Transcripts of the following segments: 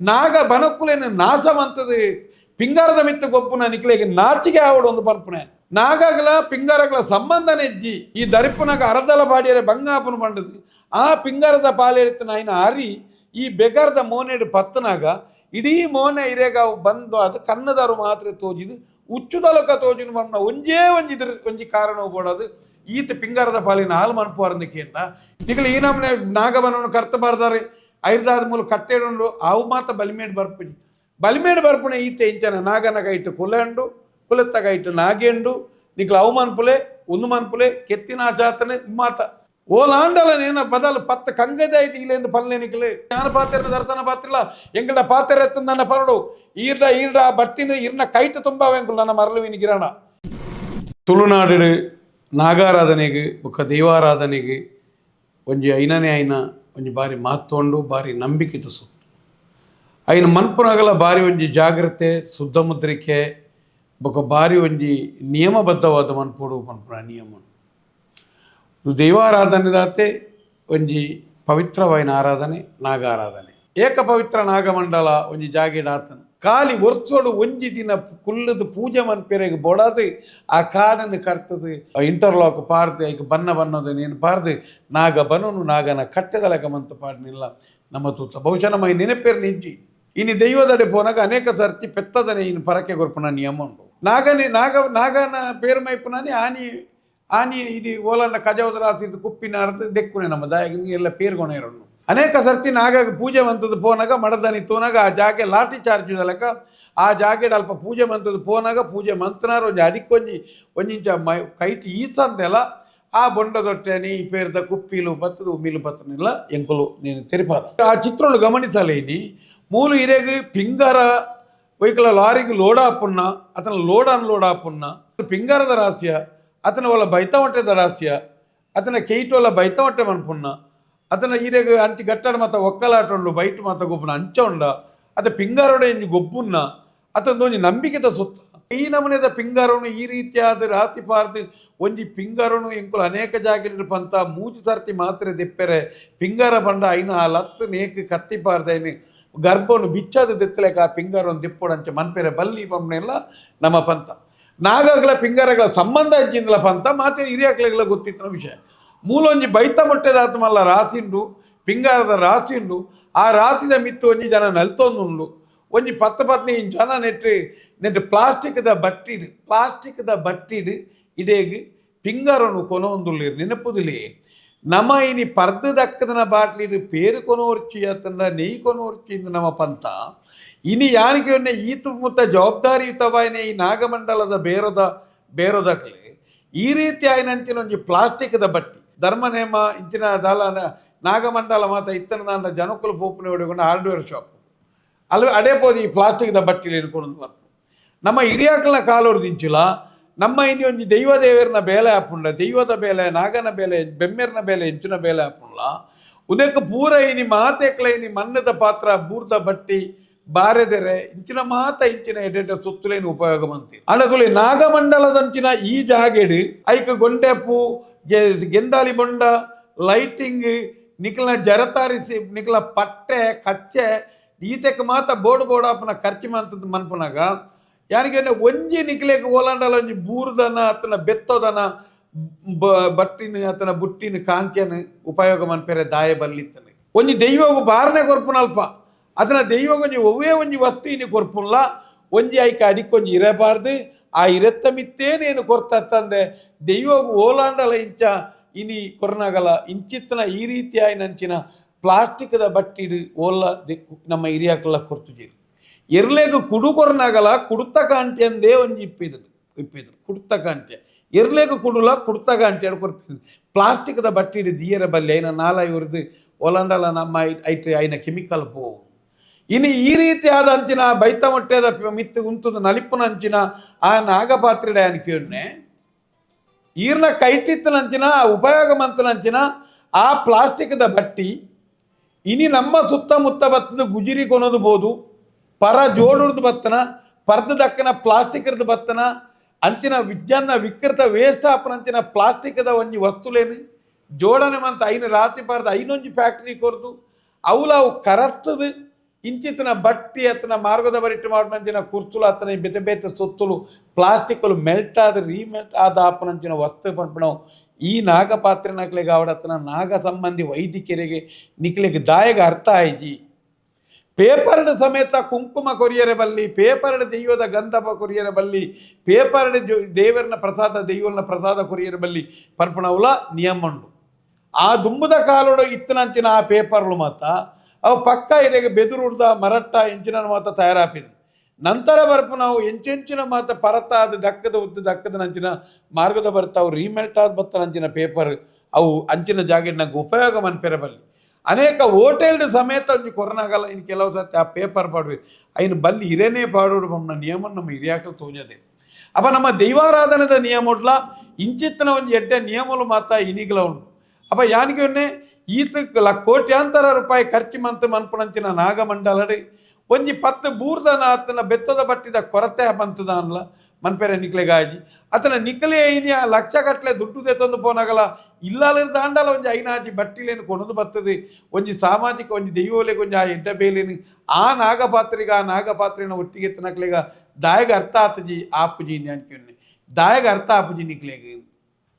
ನಾಗ ಬನಕ್ಕುಲೇನು ನಾಶವಂತದ ಪಿಂಗಾರದ ಮಿತ್ತು ಗೊಪ್ಪುನ ನಿಕ್ಲೆಗೆ ನಾಚಿಕೆ ಆವಡು ಒಂದು ಪಲ್ಪನೆ ನಾಗಗಳ ಪಿಂಗಾರಗಳ ಸಂಬಂಧ ನೆಜ್ಜಿ ಈ ದರಿಪುನಾಗ ಅರದಲ ಬಾಡಿಯರೆ ಬಂಗಾಪನ ಬಂಡದು ಆ ಪಿಂಗಾರದ ಪಾಲೆಡ್ತಿನ ಆಯ್ನ ಅರಿ ಈ ಬೆಗರದ ಮೋನೆಡು ಪತ್ತನಾಗ ಇಡೀ ಮೋನೆ ಇರೇಗ ಬಂದು ಅದು ಕನ್ನದಾರು ಮಾತ್ರ ತೋಜಿದು ಉಚ್ಚುದಲಕ ತೋಜಿನ ಬಣ್ಣ ಒಂಜೇ ಒಂಜಿ ಕಾರಣ ಬೋಡದು ಈತ ಪಿಂಗಾರದ ಪಾಲಿನ ಹಾಲು ಮನ್ಪುವಾರದಕ್ಕಿಂತ ನಿಗಲು ಈ ನಮ್ಮನೆ ನಾಗಬನವನ್ನು ಕರ್ತಬಾರ್ದಾರೆ ಐದಾದ ಮೂಲ ಕಟ್ಟೆಡು ಅವು ಮಾತ್ರ ಬಲಿಮೇಡ್ ಬರ್ಪುಣೆ ಈತೆ ಇಂಚನ ನಾಗನ ಕೈಟು ಕುಲಂಡು ಕುಲತ್ತ ಕೈಟು ನಾಗೇಂಡು ನಿಕ್ಲ ಅವು ಮನ್ಪುಲೆ ಒಂದು ಮನ್ಪುಲೆ ಕೆತ್ತಿನ ಜಾತನೆ ಮಾತ ಓಲಾಂಡಲ ನೇನ ಬದಲು ಪತ್ತ ಕಂಗದ ಐದು ಇಲ್ಲೆಂದು ಪಲ್ಲೆ ನಿಕ್ಲೆ ಜ್ಞಾನ ಪಾತ್ರ ದರ್ಶನ ಪಾತ್ರಿಲ್ಲ ಎಂಗಡ ಪಾತ್ರ ಎತ್ತ ನನ್ನ ಪರಡು ಈರ್ಡ ಬಟ್ಟಿನ ಇರ್ನ ಕೈಟು ತುಂಬ ವೆಂಕುಲು ನನ್ನ ಮರಳುವಿನ ಗಿರಣ ತುಳುನಾಡು ನಾಗಾರಾಧನೆಗೆ ಬೊಕ್ಕ ದೈವಾರಾಧನೆಗೆ ಒಂಜಿ ಐನನೇ ಐನ ಒಂಜಿ ಬಾರಿ ಮಾತೊಂಡು ಬಾರಿ ನಂಬಿಕೆ ತುಸು ಐನ ಮನ್ಪುನಾಗಲ ಬಾರಿ ಒಂಜಿ ಜಾಗ್ರತೆ ಶುದ್ಧ ಮುದ್ರಿಕೆ ಬೊಕ್ಕ ಬಾರಿ ಒಂಜಿ ನಿಯಮಬದ್ಧವಾದ ಮನ್ಪುಡು ಮನ್ಪುನ ನಿಯಮ ದೈವಾರಾಧನೆ ದಾತೆ ಒಂಜಿ ಪವಿತ್ರವಾಯಿನ ಆರಾಧನೆ ನಾಗಾರಾಧನೆ ಏಕ ಪವಿತ್ರ ನಾಗಮಂಡಲ ಒಂಜಿ ಜಾಗೆಡಾತನು ಕಾಲಿ ಒರ್ಸೋಡು ಒಂಜಿ ದಿನ ಕುಲ್ಲದು ಪೂಜೆ ಮನ್ಪೆರೆಗೆ ಬೊಡದು ಆ ಕಾಡನ್ನು ಕರ್ತದು ಇಂಟರ್ಲಾಕ್ ಪಾರ್ದು ಐಕ ಬನ್ನದ ನೇನು ಪಾರ್ದು ನಾಗ ಬನನು ನಾಗನ ಕಟ್ಟೆದಲಕ ಮಂತ ಪಾಡ್ನಿಲ್ಲ ನಮ್ಮ ತೂತ ಬಹುಶಃ ನಮ್ಮ ನೆನಪೇರು ನಿಂಜಿ ಇನ್ನು ದೈವದಡೆ ಪೋನಾಗ ಅನೇಕ ಸರ್ತಿ ಪೆತ್ತದನೆ ಇನ್ನು ಪರಕೆ ಗೊರ್ಪುನ ನಿಯಮ ಉಂಟು ನಾಗನ ಪೇರು ಮೈಪುನಾನಿ ಆನಿ ಇದು ಓಲನ್ನ ಕಜವದ ರಾಸಿದ್ದು ಕುಪ್ಪಿನ ಅರ್ಥ ದೆಕ್ಕುನೆ ನಮ್ಮ ದಾಯಗಿಂಗೆ ಎಲ್ಲ ಪೇರ್ಗೊಣೆರಣ್ಣು ಅನೇಕ ಸರ್ತಿ ನಾಗ ಪೂಜೆ ಮಂತದ್ದು ಪೋನಾಗ ಮಡದನಿ ತೋನಾಗ ಆ ಜಾಗೆ ಲಾಠಿ ಚಾರ್ಜ್ ಅಲಕ ಆ ಜಾಗೆಡ್ ಅಲ್ಪ ಪೂಜೆ ಮಂತದ್ದು ಪೋನಾಗ ಪೂಜೆ ಮಂತನಾರ ಒಂಜಿ ಅಡಿಕೊಂಜಿ ಒಂಜಿಂಚ ಕೈಟ್ ಈಸಂದೆಲ್ಲ ಆ ಬೊಂಡದೊಟ್ಟೆನಿ ಈ ಪೇರ್ದ ಕುಪ್ಪಿಲು ಬತ್ತದು ಉಮ್ಮಿಲು ಬತ್ತನಿಲ್ಲ ಎಂಕುಲು ನೀನು ತೆರಿಪಾದ ಆ ಚಿತ್ರಗಳು ಗಮನಿಸಲೇನಿ ಮೂಲು ಇರೆಗ್ ಪಿಂಗಾರ ಒಯ್ಕಲ ಲಾರಿಗೆ ಲೋಡ್ ಆಪುನ್ನ ಅತನ ಲೋಡ್ ಅನ್ಲೋಡ್ ಆಪುನ್ನ ಪಿಂಗಾರದ ರಹಸ್ಯ ಅತನ ಒಲ ಬೈತ ಹೊಟ್ಟೆದ ರಹಸ್ಯ ಅತನ ಕೆಯ್ಟು ಒಲ ಬೈತ ಹೊಟ್ಟೆ ಮನ್ಪುನ್ನ ಅತನ ಈರೆಗ್ ಅಂಚಿ ಗಟ್ಟಡ ಮತ ಒಕ್ಕಲಾಟ ಉಂಡು ಬೈಟ್ ಮತ ಗೊಬ್ಬನ ಅಂಚ ಉಂಡ ಅತ ಪಿಂಗಾರೋಡೆ ಇಂಜಿ ಗೊಬ್ಬುನ್ನ ಅತನ ಒಂಜಿ ನಂಬಿಕೆದ ಸೊತ್ತ ಈ ನಮನೆದ ಪಿಂಗಾರನು ಈ ರೀತಿಯಾದ ರಾತಿ ಪಾರ್ದು ಒಂಜಿ ಪಿಂಗಾರನು ಎಂಕುಲು ಅನೇಕ ಜಾಗೆಲ್ ಪಂತ ಮೂಜು ಸರ್ತಿ ಮಾತ್ರ ದೆಪ್ಪೆರೆ ಪಿಂಗಾರ ಬಂಡ ಐನ ಆ ಲತ್ತು ನೇಕ್ ಕತ್ತಿ ಪಾರ್ದೈನು ಗರ್ಭವನ್ನು ಬಿಚ್ಚಾದ ದೆತ್ತಲೆಕ ಆ ಪಿಂಗಾರವನ್ನು ದಿಪ್ಪೊಡಂಚ ಮನ್ಪೆರೆ ಬಲ್ಲಿ ಪಂಪನೆಲ್ಲ ನಮ್ಮ ಪಂತ ನಾಗಗಳ ಪಿಂಗಾರಗಳ ಸಂಬಂಧ ಇಜ್ಜಿಂದಲ ಪಂತ ಮಾತೆ ಹಿರಿಯಕ್ಲೆಗಳ ಗೊತ್ತಿತ್ತಿನ ವಿಷಯ ಮೂಲೊಂಜಿ ಬೈತ ಮೊಟ್ಟೆದಾತ ಮಲ್ಲ ರಾಸಿಂಡು ಪಿಂಗಾರದ ರಾಸಿಂಡು ಆ ರಾಸಿದ ಮಿತ್ತು ಒಂಜಿ ಜನ ನಲ್ತೊಂದುಂಡು ಒಂಜಿ ಪತ್ನಿ ಜನ ನೆಟ್ಟು ಪ್ಲಾಸ್ಟಿಕ್ದ ಬಟ್ಟಿಡು ಇಡೇಗ್ ಪಿಂಗಾರನು ಕೊನೊಂದುಲ್ಲೇರು ನೆನಪುದಿಲೇ ನಮ ಇನಿ ಪರ್ದು ದಕ್ಕದನ ಬಾಟ್ಲಿಡು ಪೇರು ಕೊನೋರ್ಚಿ ಅತಂಡ ನೆಯ್ ಕೊನೋರ್ಚಿ ಇಂದು ನಮ್ಮ ಪಂತ ಇನಿ ಯಾನಿಗೆ ಒನ್ನೆ ಈತು ಮುತ್ತ ಜವಾಬ್ದಾರಿಯುತವಾಯಿನ ಈ ನಾಗಮಂಡಲದ ಬೇರೋದಕ್ಲೆ ಈ ರೀತಿ ಆಯ್ನಂಚಿನ ಒಂಜಿ ಪ್ಲಾಸ್ಟಿಕ್ದ ಬಟ್ಟಿ ಧರ್ಮನೇಮ ಇಂಚಿನ ದಾಲ ನಾಗಮಂಡಲ ಮಾತ ಇತ್ತನ ದಾಂಡ ಜನಕುಲು ಪೋಪುನೆ ಹೊಡೆಕೊಂಡು ಹಾರ್ಡ್ವೇರ್ ಶಾಪ್ ಅಲ್ಲಿ ಅಡೇ ಪೋದು ಈ ಪ್ಲಾಸ್ಟಿಕ್ದ ಬಟ್ಟಿಲಿ ಎನ್ಕೊಂಡು ಬರ್ತು ನಮ್ಮ ಹಿರಿಯಾಕಲ್ನ ಕಾಲೋರು ದಿಂಚಿಲ್ಲ ನಮ್ಮ ಇನಿ ಒಂಜಿ ದೈವದೇವರನ ಬೇಲೆ ಆಪುಂಡ ದೈವದ ಬೇಲೆ ನಾಗನ ಬೇಲೆ ಬೆಮ್ಮೆರ್ನ ಬೇಲೆ ಇಂಚಿನ ಬೇಲೆ ಆಪುಂಡ ಉದಕ್ಕೆ ಪೂರ ಇನಿ ಮಾತೆಕ್ಲ ಇನಿ ಮಣ್ಣದ ಪಾತ್ರ ಬೂರ್ದ ಬಟ್ಟಿ ಬಾರೆದೆರೆ ಇಂಚಿನ ಮಾತ ಇಂಚಿನ ಎಡೆಟ ಸುತ್ತಲೇನು ಉಪಯೋಗ ಮಂತಿ ಅಣಗುಲಿ ನಾಗಮಂಡಲದಂಚಿನ ಈ ಜಾಗೆಡು ಐಕ ಗೊಂಡೆಪು ಗೆಂದಾಲಿ ಬೊಂಡ ಲೈಟಿಂಗ್ ನಿಕ್ಲ ಜರತಾರಿಸಿ ನಿಕ್ಲ ಪಟ್ಟೆ ಕಚ್ಚೆ ಈತೆಕ್ ಮಾತ ಬೋರ್ಡ್ ಆಪನ ಖರ್ಚು ಮಂತದ್ದು ಮನ್ಪುನಾಗ ಯಾರಿಗೆ ಒಂಜಿ ನಿಕ್ಲೆಗ್ ಓಲಾಂಡಲ ಒಂಜಿ ಬೂರ್ದನ ಅತನ ಬೆತ್ತೋದನ ಬಟ್ಟಿನ ಅತನ ಬುಟ್ಟಿನ ಕಾಂತ್ಯನ ಉಪಯೋಗ ಮನ್ಪೆರೆ ದಾಯ ಬಲ್ಲಿತ್ತನೆ ಒಂಜಿ ದೈವಗು ಬಾರನೆ ಕೊರ್ಪುನಲ್ಪ ಅದನ್ನ ದೈವ ಒಂಜಿ ಒವ್ವೇ ಒಂಜಿ ವಸ್ತು ಇನಿ ಕೊರ್ಪುಲ್ಲ ಒಂಜಿ ಐಕ ಅಡಿಕೊಂಜಿ ಇರಬಾರ್ದು ಆ ಇರೆತ್ತ ಮಿತ್ತೇನೇನು ಕೊರ್ತಂದೆ ದೈವಗು ಓಲಾಂಡಲ ಇಂಚ ಇನಿ ಕೊರ್ನಾಗಲ ಇಂಚಿತ್ತನ ಈ ರೀತಿ ಆಯ್ನಂಚಿನ ಪ್ಲಾಸ್ಟಿಕ್ದ ಬಟ್ಟಿಡು ಓಲ್ಲ ನಮ್ಮ ಹಿರಿಯಾಕಲ್ಲ ಕೊರ್ತುಜೀರು ಎರ್ಲೆಗ್ ಕುಡು ಕೊರ್ನಾಗಲ ಕುಡ್ತ ಕಾಂಟಿ ಅಂದೇ ಒಂಜಿ ಇಪ್ಪಿದ್ರು ಕುಡ್ತ ಕಾಂಟಿ ಎರ್ಲೆಗ್ ಕುಡುಲ ಕುಡ್ತ ಕಾಂಟಿ ಅಡ್ ಕೊರ್ಪಿದ್ರು ಪ್ಲಾಸ್ಟಿಕ್ದ ಬಟ್ಟಿಡು ದಿಯರ ಬಲ್ಲಿ ಐನ ನಾಲ ಇವ್ರದ್ದು ಒಲಂಡಲ ನಮ್ಮ ಐನ ಕೆಮಿಕಲ್ ಪೋವು ಇನ್ನು ಈ ರೀತಿಯಾದ ಅಂಚಿನ ಬೈತ ಮೊಟ್ಟೆದ ಮಿತ್ತು ಉಂತದ ನಲಿಪುನ ಅಂಚಿನ ಆ ನಾಗಪಾತ್ರಿಡೆ ಅನ್ಕಿಯನ್ನೇ ಈರ್ನ ಕೈಟಿತ್ತನಂಚಿನ ಉಪಯೋಗ ಮಂತನಂಚಿನ ಆ ಪ್ಲಾಸ್ಟಿಕ್ದ ಬಟ್ಟಿ ಇನಿ ನಮ್ಮ ಸುತ್ತಮುತ್ತ ಬತ್ತದ ಗುಜಿರಿ ಕೊನೋದು ಬೋದು ಪರ ಜೋಡುರ್ದು ಬತ್ತನ ಪರ್ದ ದಕ್ಕನ ಪ್ಲಾಸ್ಟಿಕ್ದು ಬತ್ತನ ಅಂಚಿನ ವಿಜ್ಞಾನ ವಿಕೃತ ವೇಸ್ಟ್ ಆಪನಂಚಿನ ಪ್ಲಾಸ್ಟಿಕ್ದ ಒಂಜಿ ವಸ್ತುಲೇನು ಜೋಡಣೆ ಮಂತ ಐನು ರಾತ್ರಿ ಪಾರ್ದು ಐನೊಂಜಿ ಫ್ಯಾಕ್ಟ್ರಿ ಕೊರ್ದು ಅವು ಕರತ್ತದು ಇಂಚಿತ್ತಿನ ಬಟ್ಟಿ ಅತ್ತನ ಮಾರ್ಗದ ಬರಿಟ್ಟು ಮಾಡಿನಂಚಿನ ಕುರ್ಚುಲು ಅತ್ತನ ಬೆತೆ ಬೆತೆ ಸೊತ್ತುಲು ಪ್ಲಾಸ್ಟಿಕ್ಲು ಮೆಲ್ಟ್ ಆದ ರೀಮೆಲ್ಟ್ ಆದ ಆಪನಂಚಿನ ವಸ್ತು ಪಂಪಣವು ಈ ನಾಗಪಾತ್ರೆ ನಕ್ಲೆಗೆ ಆವಡತ್ತನ ನಾಗ ಸಂಬಂಧಿ ವೈದ್ಯಕರಿಗೆ ನಿಕ್ಲೆಗೆ ದಾಯಗ ಅರ್ಥ ಆಯ್ಜಿ ಪೇಪರ್ಡ್ ಸಮೇತ ಕುಂಕುಮ ಕೊರಿಯರೆ ಬಲ್ಲಿ ಪೇಪರ್ಡ್ ದೆಯ್ಯದ ಗಂಧಪ ಕೊರಿಯರೆ ಬಲ್ಲಿ ಪೇಪರ್ಡ್ ದೇವರನ ಪ್ರಸಾದ ದೆಯ್ಯವನ ಪ್ರಸಾದ ಕೊರಿಯರೆ ಬಲ್ಲಿ ಪಂಪಣವುಲ ನಿಯಮ ಉಂಡು ಆ ದುಂಬುದ ಕಾಲೋಡ ಇತ್ತನಂಚಿನ ಆ ಪೇಪರ್ಲು ಮಾತ ಅವು ಪಕ್ಕ ಇರೆಗೆ ಬೆದುರುಡ್ದ ಮರಟ್ಟ ಎಂಚಿನ ಮಾತ ತಯಾರಾಪಿದೆ ನಂತರ ಬರ್ಪು ನಾವು ಎಂಚೆಂಚಿನ ಮಾತ ಪರತ ಅದು ದಕ್ಕದ ಉದ್ದು ದಕ್ಕದ ನಂಚಿನ ಮಾರ್ಗದ ಬರ್ತಾವು ರೀಮೆಲ್ಟ್ ಆದ ಬತ್ತ ನಂಚಿನ ಪೇಪರ್ ಅವು ಅಂಚಿನ ಜಾಗೆಟ್ ನಂಗೆ ಉಪಯೋಗ ಮನ್ಪೆರಬಲ್ಲಿ ಅನೇಕ ಹೋಟೆಲ್ಡ್ ಸಮೇತ ಒಂಜಿ ಕೊರೋನಾಗಲ್ಲ ಇನ್ನು ಕೆಲವು ಸತಿ ಆ ಪೇಪರ್ ಪಾಡ್ವಿ ಐನು ಬಲ್ಲಿ ಇರೇನೇ ಪಾಡೋಡು ನಮ್ಮ ನಿಯಮ ನಮ್ಮ ಹಿರಿಯಾಕಲು ತೋಜದೆ ಅಪ್ಪ ನಮ್ಮ ದೈವಾರಾಧನದ ನಿಯಮ ಉಡ್ಲ ಇಂಚಿತ್ತಿನ ಒಂದು ಎಡ್ಡೆ ನಿಯಮಲು ಮಾತ ಇನಿಗಲ ಉಂಟು ಅಪ್ಪ ಯಾನಿಗೆ ಈತ ಕೋಟ್ಯಾಂತರ ರೂಪಾಯಿ ಖರ್ಚು ಮನ್ಪುನಂಚಿನ ನಾಗಮಂಡಲಡಿ ಒಂಜಿ 10 ಬೂರ್ದನ ಆತನ ಬೆತ್ತದ ಬಟ್ಟಿದ ಕೊರತೆ ಬಂತದ ಅನ್ಲ ಮನ್ಪೆರೆ ನಿಕ್ಲೆಗಾಜಿ ಅತನ ನಿಕ್ಲೆ ಐನಿಯ ಲಕ್ಷ ಗಟ್ಟಲೆ ದುಡ್ಡು ತೆತ್ತೊಂದು ಪೋನಾಗಲ್ಲ ಇಲ್ಲದ ದಾಂಡಲ ಒಂಜಿ ಐನಾಜಿ ಬಟ್ಟಿಲೇನು ಕೊಣದು ಬರ್ತದೆ ಒಂಜಿ ಸಾಮಾಜಿಕ ಒಂಜಿ ದೈವೋಲೆಗೆ ಒಂಜಿ ಆ ಎಡ್ಡ ಬೇಲೇನು ಆ ನಾಗಪಾತ್ರೆಗೆ ಆ ನಾಗಪಾತ್ರೆನ ಒಟ್ಟಿಗೆ ತನಕ್ಲೆಗ ದಾಯಗ ಅರ್ಥ ಆತಜಿ ಆಪುಜಿ ಅಂಚೆ ದಾಯಗ ಅರ್ಥ ಆಪುಜಿ ನಿಕ್ಲೆಗೆ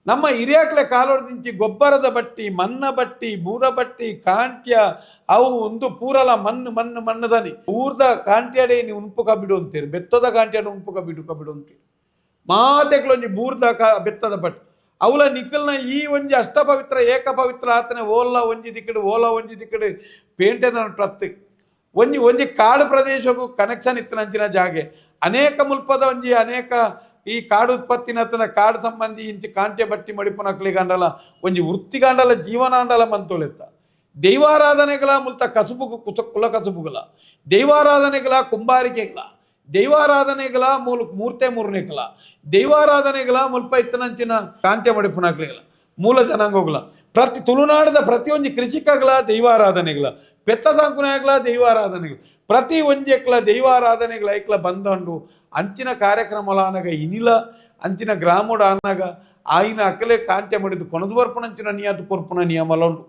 ನಮ್ಮ ಹಿರಿಯಾಕ್ಲೆ ಕಾಲೋಡ್ದಿಂಚಿ ಗೊಬ್ಬರದ ಬಟ್ಟಿ ಮನ್ನ ಬಟ್ಟಿ ಬೂರ ಬಟ್ಟಿ ಕಾಂಟ್ಯ ಅವು ಒಂದು ಪೂರಲ ಮಣ್ಣದನಿ ಊರ್ದ ಕಾಂಟ್ಯಡೆ ನೀವು ಉಂಪು ಕಬಿಡು ಅಂತೀರಿ ಬೆತ್ತದ ಕಾಂಟ್ಯಡ ಉಂಪು ಕಬಿಡು ಅಂತೀರಿ ಮಾತೆಗ್ಲೊಂಜಿ ಬೂರ್ದ ಬೆತ್ತದ ಬಟ್ಟಿ ಅವಳ ನಿಕ್ಕಲ್ನ ಈ ಒಂಜಿ ಅಷ್ಟಪವಿತ್ರ ಏಕ ಪವಿತ್ರ ಆತನೆ ಓಲ ಒಂಜಿ ದಿಕ್ಕಡು ಪೇಂಟೆದ ಪ್ರತ್ತಿ ಒಂಜಿ ಕಾಡು ಪ್ರದೇಶಕ್ಕೂ ಕನೆಕ್ಷನ್ ಇತ್ತನಂಚಿನ ಜಾಗೆ ಅನೇಕ ಮುಲ್ಪದ ಒಂಜಿ ಅನೇಕ ಈ ಕಾಡು ಉತ್ಪತ್ತಿನ ಕಾಡು ಸಂಬಂಧಿ ಇಂಚು ಕಾಂಟ್ಯ ಬಟ್ಟಿ ಮಡಿಪುನಕ್ಲಿಗಂಡಲ ಒಂಜಿ ವೃತ್ತಿಗಾಂಡಲ ಜೀವನಾಂಡಲ ಮಂತೋಳೆತ್ತ ದೈವಾರಾಧನೆಗಳ ಮುಲ್ತ ಕಸುಬು ಕುಲ ಕಸುಬುಗಳ ದೈವಾರಾಧನೆಗಳ ಕುಂಬಾರಿಕೆಗಳ ದೈವಾರಾಧನೆಗಳ ಮೂರ್ತೆ ಮೂರನೇಕಲ ದೈವಾರಾಧನೆಗಳ ಮುಲ್ಪ ಇತ್ತನಂಚಿನ ಕಾಂಟ್ಯ ಮಡಿಪುನಕ್ಲಿಗಳ ಮೂಲ ಜನಾಂಗಗಳ ತುಳುನಾಡದ ಪ್ರತಿಯೊಂದು ಕೃಷಿಕಗಳ ದೈವಾರಾಧನೆಗಳ ಪೆತ್ತ ಸಾಂಕುನಾಯಕಲ ದೈವಾರಾಧನೆಗಳು ಪ್ರತಿ ಒಂಜೆಕ್ಲ ದೈವಾರಾಧನೆಗಳ ಐಕ್ಲ ಬಂದಂಡು ಅಂಚಿನ ಕಾರ್ಯಕ್ರಮಲ ಅನಾಗ ಇನಿಲ ಅಂಚಿನ ಗ್ರಾಮೋಡ ಅನ್ನಾಗ ಆಯಿನ ಅಕ್ಕಲೆ ಕಾಂಟ್ಯ ಮಾಡಿದ್ದು ಕೊನದು ಬರ್ಪುನಂಚಿನ ನಿಯತು ಪೊರ್ಪುನ ನಿಯಮಲ ಉಂಡು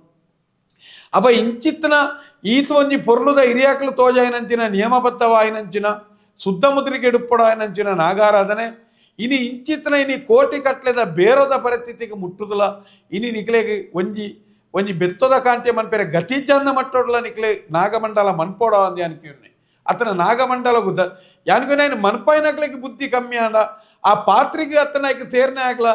ಅಪ್ಪ ಇಂಚಿತ್ತಿನ ಈತ ಒಂಜಿ ಪೊರ್ಲುದ ಹಿರಿಯಾಕಲು ತೋಜಾಯಿನಂಚಿನ ನಿಯಮಬದ್ಧವಾಯಿನಂಚಿನ ಶುದ್ಧ ಮುದ್ರಿಗೆ ಎಡುಪ್ಪಡ ಆಯ್ನಂಚಿನ ನಾಗಾರಾಧನೆ ಇನಿ ಇಂಚಿತ್ತಿನ ಇನಿ ಕೋಟಿ ಕಟ್ಲೆದ ಬೇರೋದ ಪರಿಸ್ಥಿತಿಗೆ ಮುಟ್ಟುದಲ ಇನಿ ನಿಕ್ಲೆಗೆ ಒಂಜಿ ಬೆತ್ತದ ಕಾಂಟ್ಯ ಮನ್ಪೆರೆ ಗತಿ ಚಂದ ಮಟ್ಟೋಡ್ಲ ನಿಕ್ಲೆ ನಾಗಮಂಡಲ ಮನ್ಪೋಡ ಅಂದು ಅನ್ಕೊಂಡೆ ಅತನ ನಾಗಮಂಡಲ ಗುದ್ದ ಯಾನ್ಕೊನೆ ఆయన ಮನ್ಪಾಯಿನಕ್ಲೆಗೆ ಬುದ್ಧಿ ಕಮ್ಮಿ ಆಂಡ ಆ ಪಾತ್ರೆಗೆ ಅತ್ತನಾಯ್ಕೆ ಸೇರ್ನೆ ಆಗ್ಲ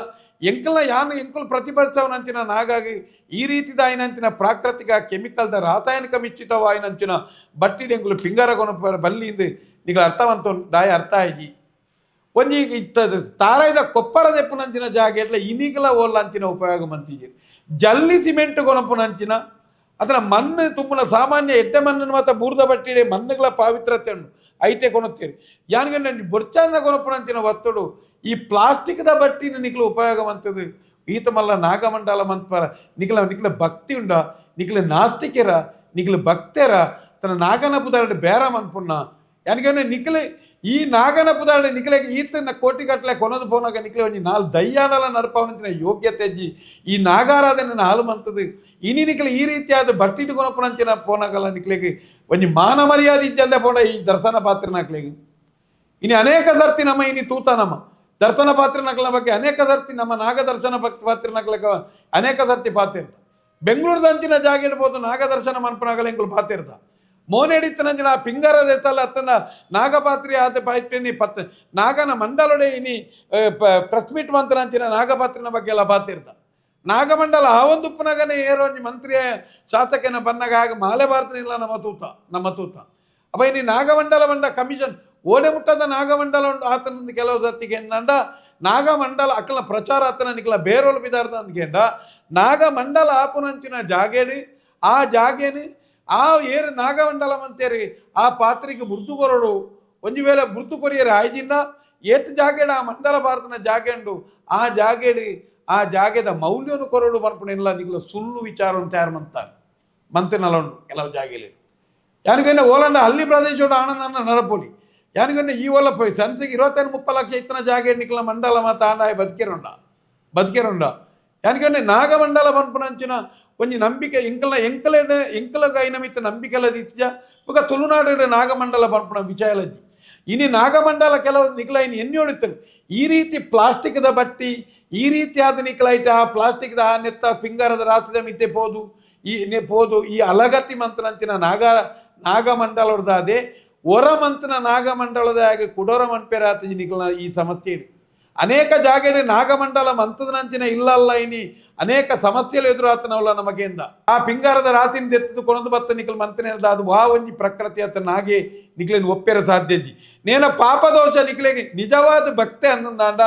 ಎಂಕಲ್ನ ಎಂಕಲ್ ಪ್ರತಿಭಟಿಸವನಂಚಿನ ನಾಗಾಗಿ ಈ ರೀತಿದ ಆಯ್ನಂಚಿನ ಪ್ರಾಕೃತಿಕ ಕೆಮಿಕಲ್ದ ರಾಸಾಯನಿಕ ಮಿಶ್ರಿತವಾಯಿನಂಚಿನ ಬಟ್ಟಿಡ್ ಎಂಕುಲು ಪಿಂಗರ ಕೊನ ಬಲ್ಲಿಂದ ನಿಗ ಅರ್ಥವಂತ ದಾಯ ಅರ್ಥ ಆಗಿ ಒಂಜಿ ತಾರಾಯ್ದ ಕೊಪ್ಪರ ದೆಪ್ಪುನಂಚಿನ ಜಾಗ ಎಟ್ಲ ಇನಿಗಲ ಓಲ್ಲಂಚಿನ ಉಪಯೋಗ ಮಂತಿಜಿ ಜಲ್ಲಿ ಸಿಮೆಂಟ್ ಕೊನಪುನಂಚಿನ ಅದರ ಮಣ್ಣು ತುಂಬನ ಸಾಮಾನ್ಯ ಎಡ್ಡೆ ಮಣ್ಣನ್ನು ಮಾತ್ರ ಬೂರ್ದ ಬಟ್ಟಿಡೆ ಮಣ್ಣುಗಳ ಪಾವಿತ್ರತೆ ಉಂಟು ಐತೆ ಕೊಣುತ್ತೀರಿ ಯಾನಿಗೆ ಬೊರ್ಚಾಂದ ಕೊನಪುನಂಚಿನ ಒತ್ತಡು ಈ ಪ್ಲಾಸ್ಟಿಕ್ದ ಬಟ್ಟಿನ ನಿಕ್ಲು ಉಪಯೋಗ ಮಂತದು ಈತ ಮಲ್ಲ ನಾಗಮಂಡಲ ಮಂತ್ಪರ ನಿಕ್ಲ ಭಕ್ತಿ ಉಂಡ ನಿಕ್ಲ ನಾಸ್ತಿಕೆರ ನಿಕ್ಲ ಭಕ್ತೆರ ತನ್ನ ನಾಗನ ಬುದಾಡೆ ಬೇರ ಮನ್ಪುಣ್ಣ ಯಾನಿಗೆ ನಿಕ್ಲೆ ಈ ನಾಗನ ಪುದಾಡೆ ನಿಕ್ಲೆಗೆ ಈತನ ಕೋಟಿ ಗಟ್ಟಲೆ ಕೊನದು ಪೋನಾಗ ನಿಕ್ಲೆ ಒಂಜಿ 4 ದಯ್ಯಾಡಲ ನಡಪವನಂಚಿನ ಯೋಗ್ಯತೆ ಅಜ್ಜಿ ಈ ನಾಗಾರಾಧನೆ ಹಾಲು ಮಂತದು ಇನಿ ನಿಕ್ಲೆ ಈ ರೀತಿಯಾದ ಬಟ್ಟಿಟ್ಟು ಕೊನಪುನಂಚಿನ ಪೋನಾಗಲ್ಲ ನಿಕ್ಲೆಗೆ ಒಂಜಿ ಮಾನ ಮರ್ಯಾದೆ ಇಜ್ಜಂದೆ ಪೋಣ ಈ ದರ್ಶನ ಪಾತ್ರನಾಕ್ಲೆಗೆ ಇನಿ ಅನೇಕ ಸರ್ತಿ ನಮ್ಮ ಇನಿ ತೂತ ನಮ್ಮ ದರ್ಶನ ಪಾತ್ರನಕ್ಲ ಬಗ್ಗೆ ಅನೇಕ ಸರ್ತಿ ನಮ್ಮ ನಾಗ ದರ್ಶನ ಪಾತ್ರನಕ್ಲಕ ಅನೇಕ ಸರ್ತಿ ಪಾತಿರ್ತ ಬೆಂಗಳೂರದಂಚಿನ ಜಾಗ ಇಡ್ಬೋದು ನಾಗ ದರ್ಶನ ಮನ್ಪನಾಗಲ್ಲ ಎಂಕುಲು ಪಾತಿರ್ತ ಮೋನೆಡಿತ್ತನಂಚಿನ ಪಿಂಗರ ದೆತ್ತಲ್ಲ ಅತ್ತನ ನಾಗಪಾತ್ರಿ ಆದ ಪಾಯ್ಪೆನಿ ನಾಗನ ಮಂಡಲೊಡೆ ಇನಿ ಪ್ರೆಸ್ ಮೀಟ್ ಮಂತ್ರನಂಚಿನ ನಾಗಪಾತ್ರಿನ ಬಗ್ಗೆ ಎಲ್ಲ ಪಾತಿರ್ತ ನಾಗಮಂಡಲ ಆ ಒಂದು ಉಪ್ಪನಾಗನೇ ಏರೋಂಜಿ ಮಂತ್ರಿಯ ಶಾಸಕನ ಬನ್ನಾಗ ಆಗ ಮಾಲೆ ಭಾರತ ಇಲ್ಲ ನಮ್ಮ ತೂತ ಅಪ್ಪ ಇನಿ ನಾಗಮಂಡಲ ಬಂಡ ಕಮಿಷನ್ ಓಡೆ ಮುಟ್ಟದ ನಾಗಮಂಡಲ ಉಂಟು ಆತನ ಕೆಲವು ಸರ್ತಿಗೆ ನಂಡ ನಾಗಮಂಡಲ ಅಕ್ಕಲ ಪ್ರಚಾರ ಆತನ ನಿಕ್ಲ ಬೇರೋಲ್ ಬಿದಾರ್ದ ಅಂದ್ಕೆಂಡ ನಾಗಮಂಡಲ ಆಪುನಂಚಿನ ಜಾಗೇಡಿ ಆ ಜಾಗೇನಿ ಆ ಏರು ನಾಗಮಂಡಲಂ ಅಂತೇರಿ ಆ ಪಾತ್ರೆಗೆ ಬುರ್ದು ಕೊರಡು ಒಂಜಿ ವೇಳೆ ಬುರ್ದು ಕೊರಿಯರೆ ಆಯ್ಜಿಂದ ಏತ್ ಜಾಗೇಡ ಆ ಮಂಡಲ ಭಾರತನ ಜಾಗೆಂಡು ಆ ಜಾಗೇಡಿ ಆ ಜಾಗದ ಮೌಲ್ಯನು ಕೊರಡು ಮನ್ಪುಣಿಲ್ಲ ನಿಗ್ಲ ಸುಳ್ಳು ವಿಚಾರವನ್ನು ತಯಾರು ಮಂತಿನಲ್ಲ ಉಂಟು ಕೆಲವು ಜಾಗೆಲಿ ಯಾನಿಗೆ ಓಲಂಡ ಹಳ್ಳಿ ಪ್ರದೇಶೋಡ ಆನಂದನ ನರಪೋಲಿ ಯಾನಿಗೆ ಈ ಓಲ ಪೋಯ್ ಸಂತೆಗೆ 25-30 ಲಕ್ಷ ಇತ್ತನ ಜಾಗೆ ನಿಕ್ಲ ಮಂಡಲ ಮಾತ ಆಂಡಾಯ ಬದುಕೇರುಂಡ ಯಾನಿಗೆ ನಾಗಮಂಡಲ ಮನ್ಪುನಂಚಿನ ಒಂಜಿ ನಂಬಿಕೆ ಎಂಕಲಗ ಐನಮಿತ್ತ ನಂಬಿಕೆಲ ದಿತ್ಯ ఒక ತುಳುನಾಡು ನಾಗಮಂಡಲ ಪಂಪುನ ವಿಚಾರಜಿ ಇನಿ ನಾಗಮಂಡಲ ಕೆಲವು ನಿಖಲೈನ್ ಎನ್ನಿಯೋಡಿತರು ಈ ರೀತಿ ಪ್ಲಾಸ್ಟಿಕ್ದ ಬಟ್ಟಿ ಈ ರೀತಿಯಾದ ನಿಖಲೈಟ್ ಆ ಪ್ಲಾಸ್ಟಿಕ್ದ ಆ ನೆತ್ತ ಪಿಂಗಾರದ ರಾತ್ರಿದ ಮಿತ್ತೆ ಪೋದು ಈ ಅಲಗತಿ ಮಂತ್ರನಂಚಿನ ನಾಗಮಂಡಲದ ಅದೇ ಹೊರ ಮಂತ್ರನ ನಾಗಮಂಡಲದ ಹಾಗೆ ಕುಡೋರ ಮನ್ಪೇರಾತಿ ನಿಖಲ ಈ ಸಮಸ್ಯೆ ಇದೆ ಅನೇಕ ಜಾಗಡೆ ನಾಗಮಂಡಲ ಮಂತ್ರದಂಚಿನ ಇಲ್ಲಲ್ಲ ಇನಿ ಅನೇಕ ಸಮಸ್ಯೆಗಳು ಎದುರಾತನವಲ್ಲ ನಮಗೆಂದ ಆ ಪಿಂಗಾರದ ರಾತಿನ ಎತ್ತದು ಕೊನೊಂದು ಬತ್ತ ನಿಖಲ್ ಮಂತ್ರನೇದ ಅದು ವಾ ಒಂಜಿ ಪ್ರಕೃತಿ ಅತ್ತ ನಾಗೆ ನಿಖಲೇನು ಒಪ್ಪೆರ ಸಾಧ್ಯಜಿ ನೇನ ಪಾಪದೋಷ ನಿಖಲೆಗೆ ನಿಜವಾದ ಭಕ್ತೆ ಅನ್ನಂದಾಂಡ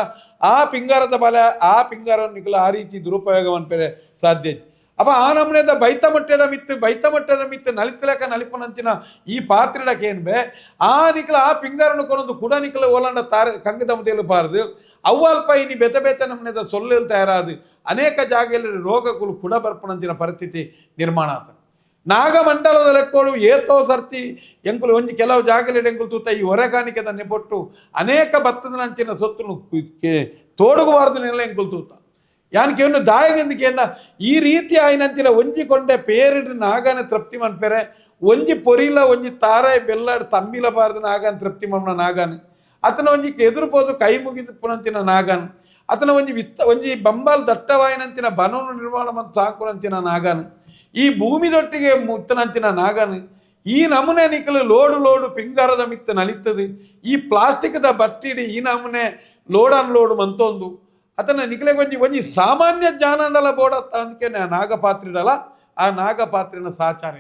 ಆ ಪಿಂಗಾರದ ಬಲ ಆ ಪಿಂಗಾರವನ್ನು ನಿಖಲ ಆ ರೀತಿ ದುರುಪಯೋಗ ಮನ್ಪೆರೆ ಸಾಧ್ಯಜಿ ಅಪ್ಪ ಆ ನಮ್ಮನೆದ ಬೈತಮಟ್ಟದ ಮಿತ್ತು ನಲಿತಲೆಕ ನಲಿಪನಂಚಿನ ಈ ಪಾತ್ರಿಡಕ್ಕೆ ಏನು ಬೇ ಆ ನಿಖಲ ಆ ಪಿಂಗಾರನ್ನು ಕೊನೊಂದು ಕುಡ ನಿಖಲ ಓಲಾಂಡ ತಾರೆ ಕಂಗದ ಮುಟ್ಟಿಯಲು ಪಾರದು ಅವ್ವಲ್ಪ ಇನಿ ಬೆತ ನಮ್ಮನೆದ ಸೊಲ್ಲೆಲು ತಯಾರಾದು ಅನೇಕ ಜಾಗೆಯಲ್ಲಿ ರೋಗಗಳು ಕುಡ ಬರ್ಪಣಂಚಿನ ಪರಿಸ್ಥಿತಿ ನಿರ್ಮಾಣ ಆತ ನಾಗಮಂಡಲದ ಲೆಕ್ಕೋಡು ಏತೋ ಸರ್ತಿ ಎಂಕುಲು ಒಂಜಿ ಕೆಲವು ಜಾಗಲಿ ಎಂಕುಲು ತೂತ ಈ ಹೊರೆಗಾಣಿಕೆದ ನೆಪೊಟ್ಟು ಅನೇಕ ಭತ್ತದ ನಂಚಿನ ಸೊತ್ತುನು ತೋಡುಗಬಾರ್ದು ನೆಲ ಎಂಕುಲು ತೂತ ಯಾನಕ್ಕೆ ಒಂದು ದಾಯಗೆಂದಿಗೆ ಈ ರೀತಿ ಆಯ್ನಂತಿನ ಒಂಜಿ ಕೊಂಡೆ ಪೇರಿಡು ನಾಗನ ತೃಪ್ತಿ ಮನ್ಪೆರೆ ಒಂಜಿ ಪೊರಿಲ ಒಂಜಿ ತಾರಾಯಿ ಬೆಲ್ಲಾಡು ತಂಬಿಲ ಬಾರ್ದು ನಾಗನ ತೃಪ್ತಿ ಮನ್ನ ನಾಗನು ಅತನ ಒಂಜಿ ಎದುರುಪೋದು ಕೈ ಮುಗಿದು ಪುನಂಚಿನ ನಾಗನು ಅತನ ಒಂಜಿ ಬಂಬಾಲ್ ದಟ್ಟವಾಯಿನಂಚಿನ ಬನವನ್ನು ನಿರ್ಮಾಣ ಮತ್ತು ಸಾಕುನಂಚಿನ ನಾಗನು ಈ ಭೂಮಿದೊಟ್ಟಿಗೆ ಮುತ್ತನಂಚಿನ ನಾಗನು ಈ ನಮೂನೆ ನಿಖಲು ಲೋಡು ಪಿಂಗಾರದ ಮಿತ್ತು ನಲಿತದು ಈ ಪ್ಲಾಸ್ಟಿಕ್ದ ಬಟ್ಟಿಡಿ ಈ ನಮೂನೆ ಲೋಡು ಮಂತೊಂದು ಅತನ ನಿಖಲೆಗೆ ಒಂಜಿ ಸಾಮಾನ್ಯ ಜ್ಞಾನಂದಲ ಬೋಡತ್ತ ಅಂದಕ್ಕೆ ನಾಗಪಾತ್ರಿಡಲ ಆ ನಾಗಪಾತ್ರಿನ ಸಾಚಾರ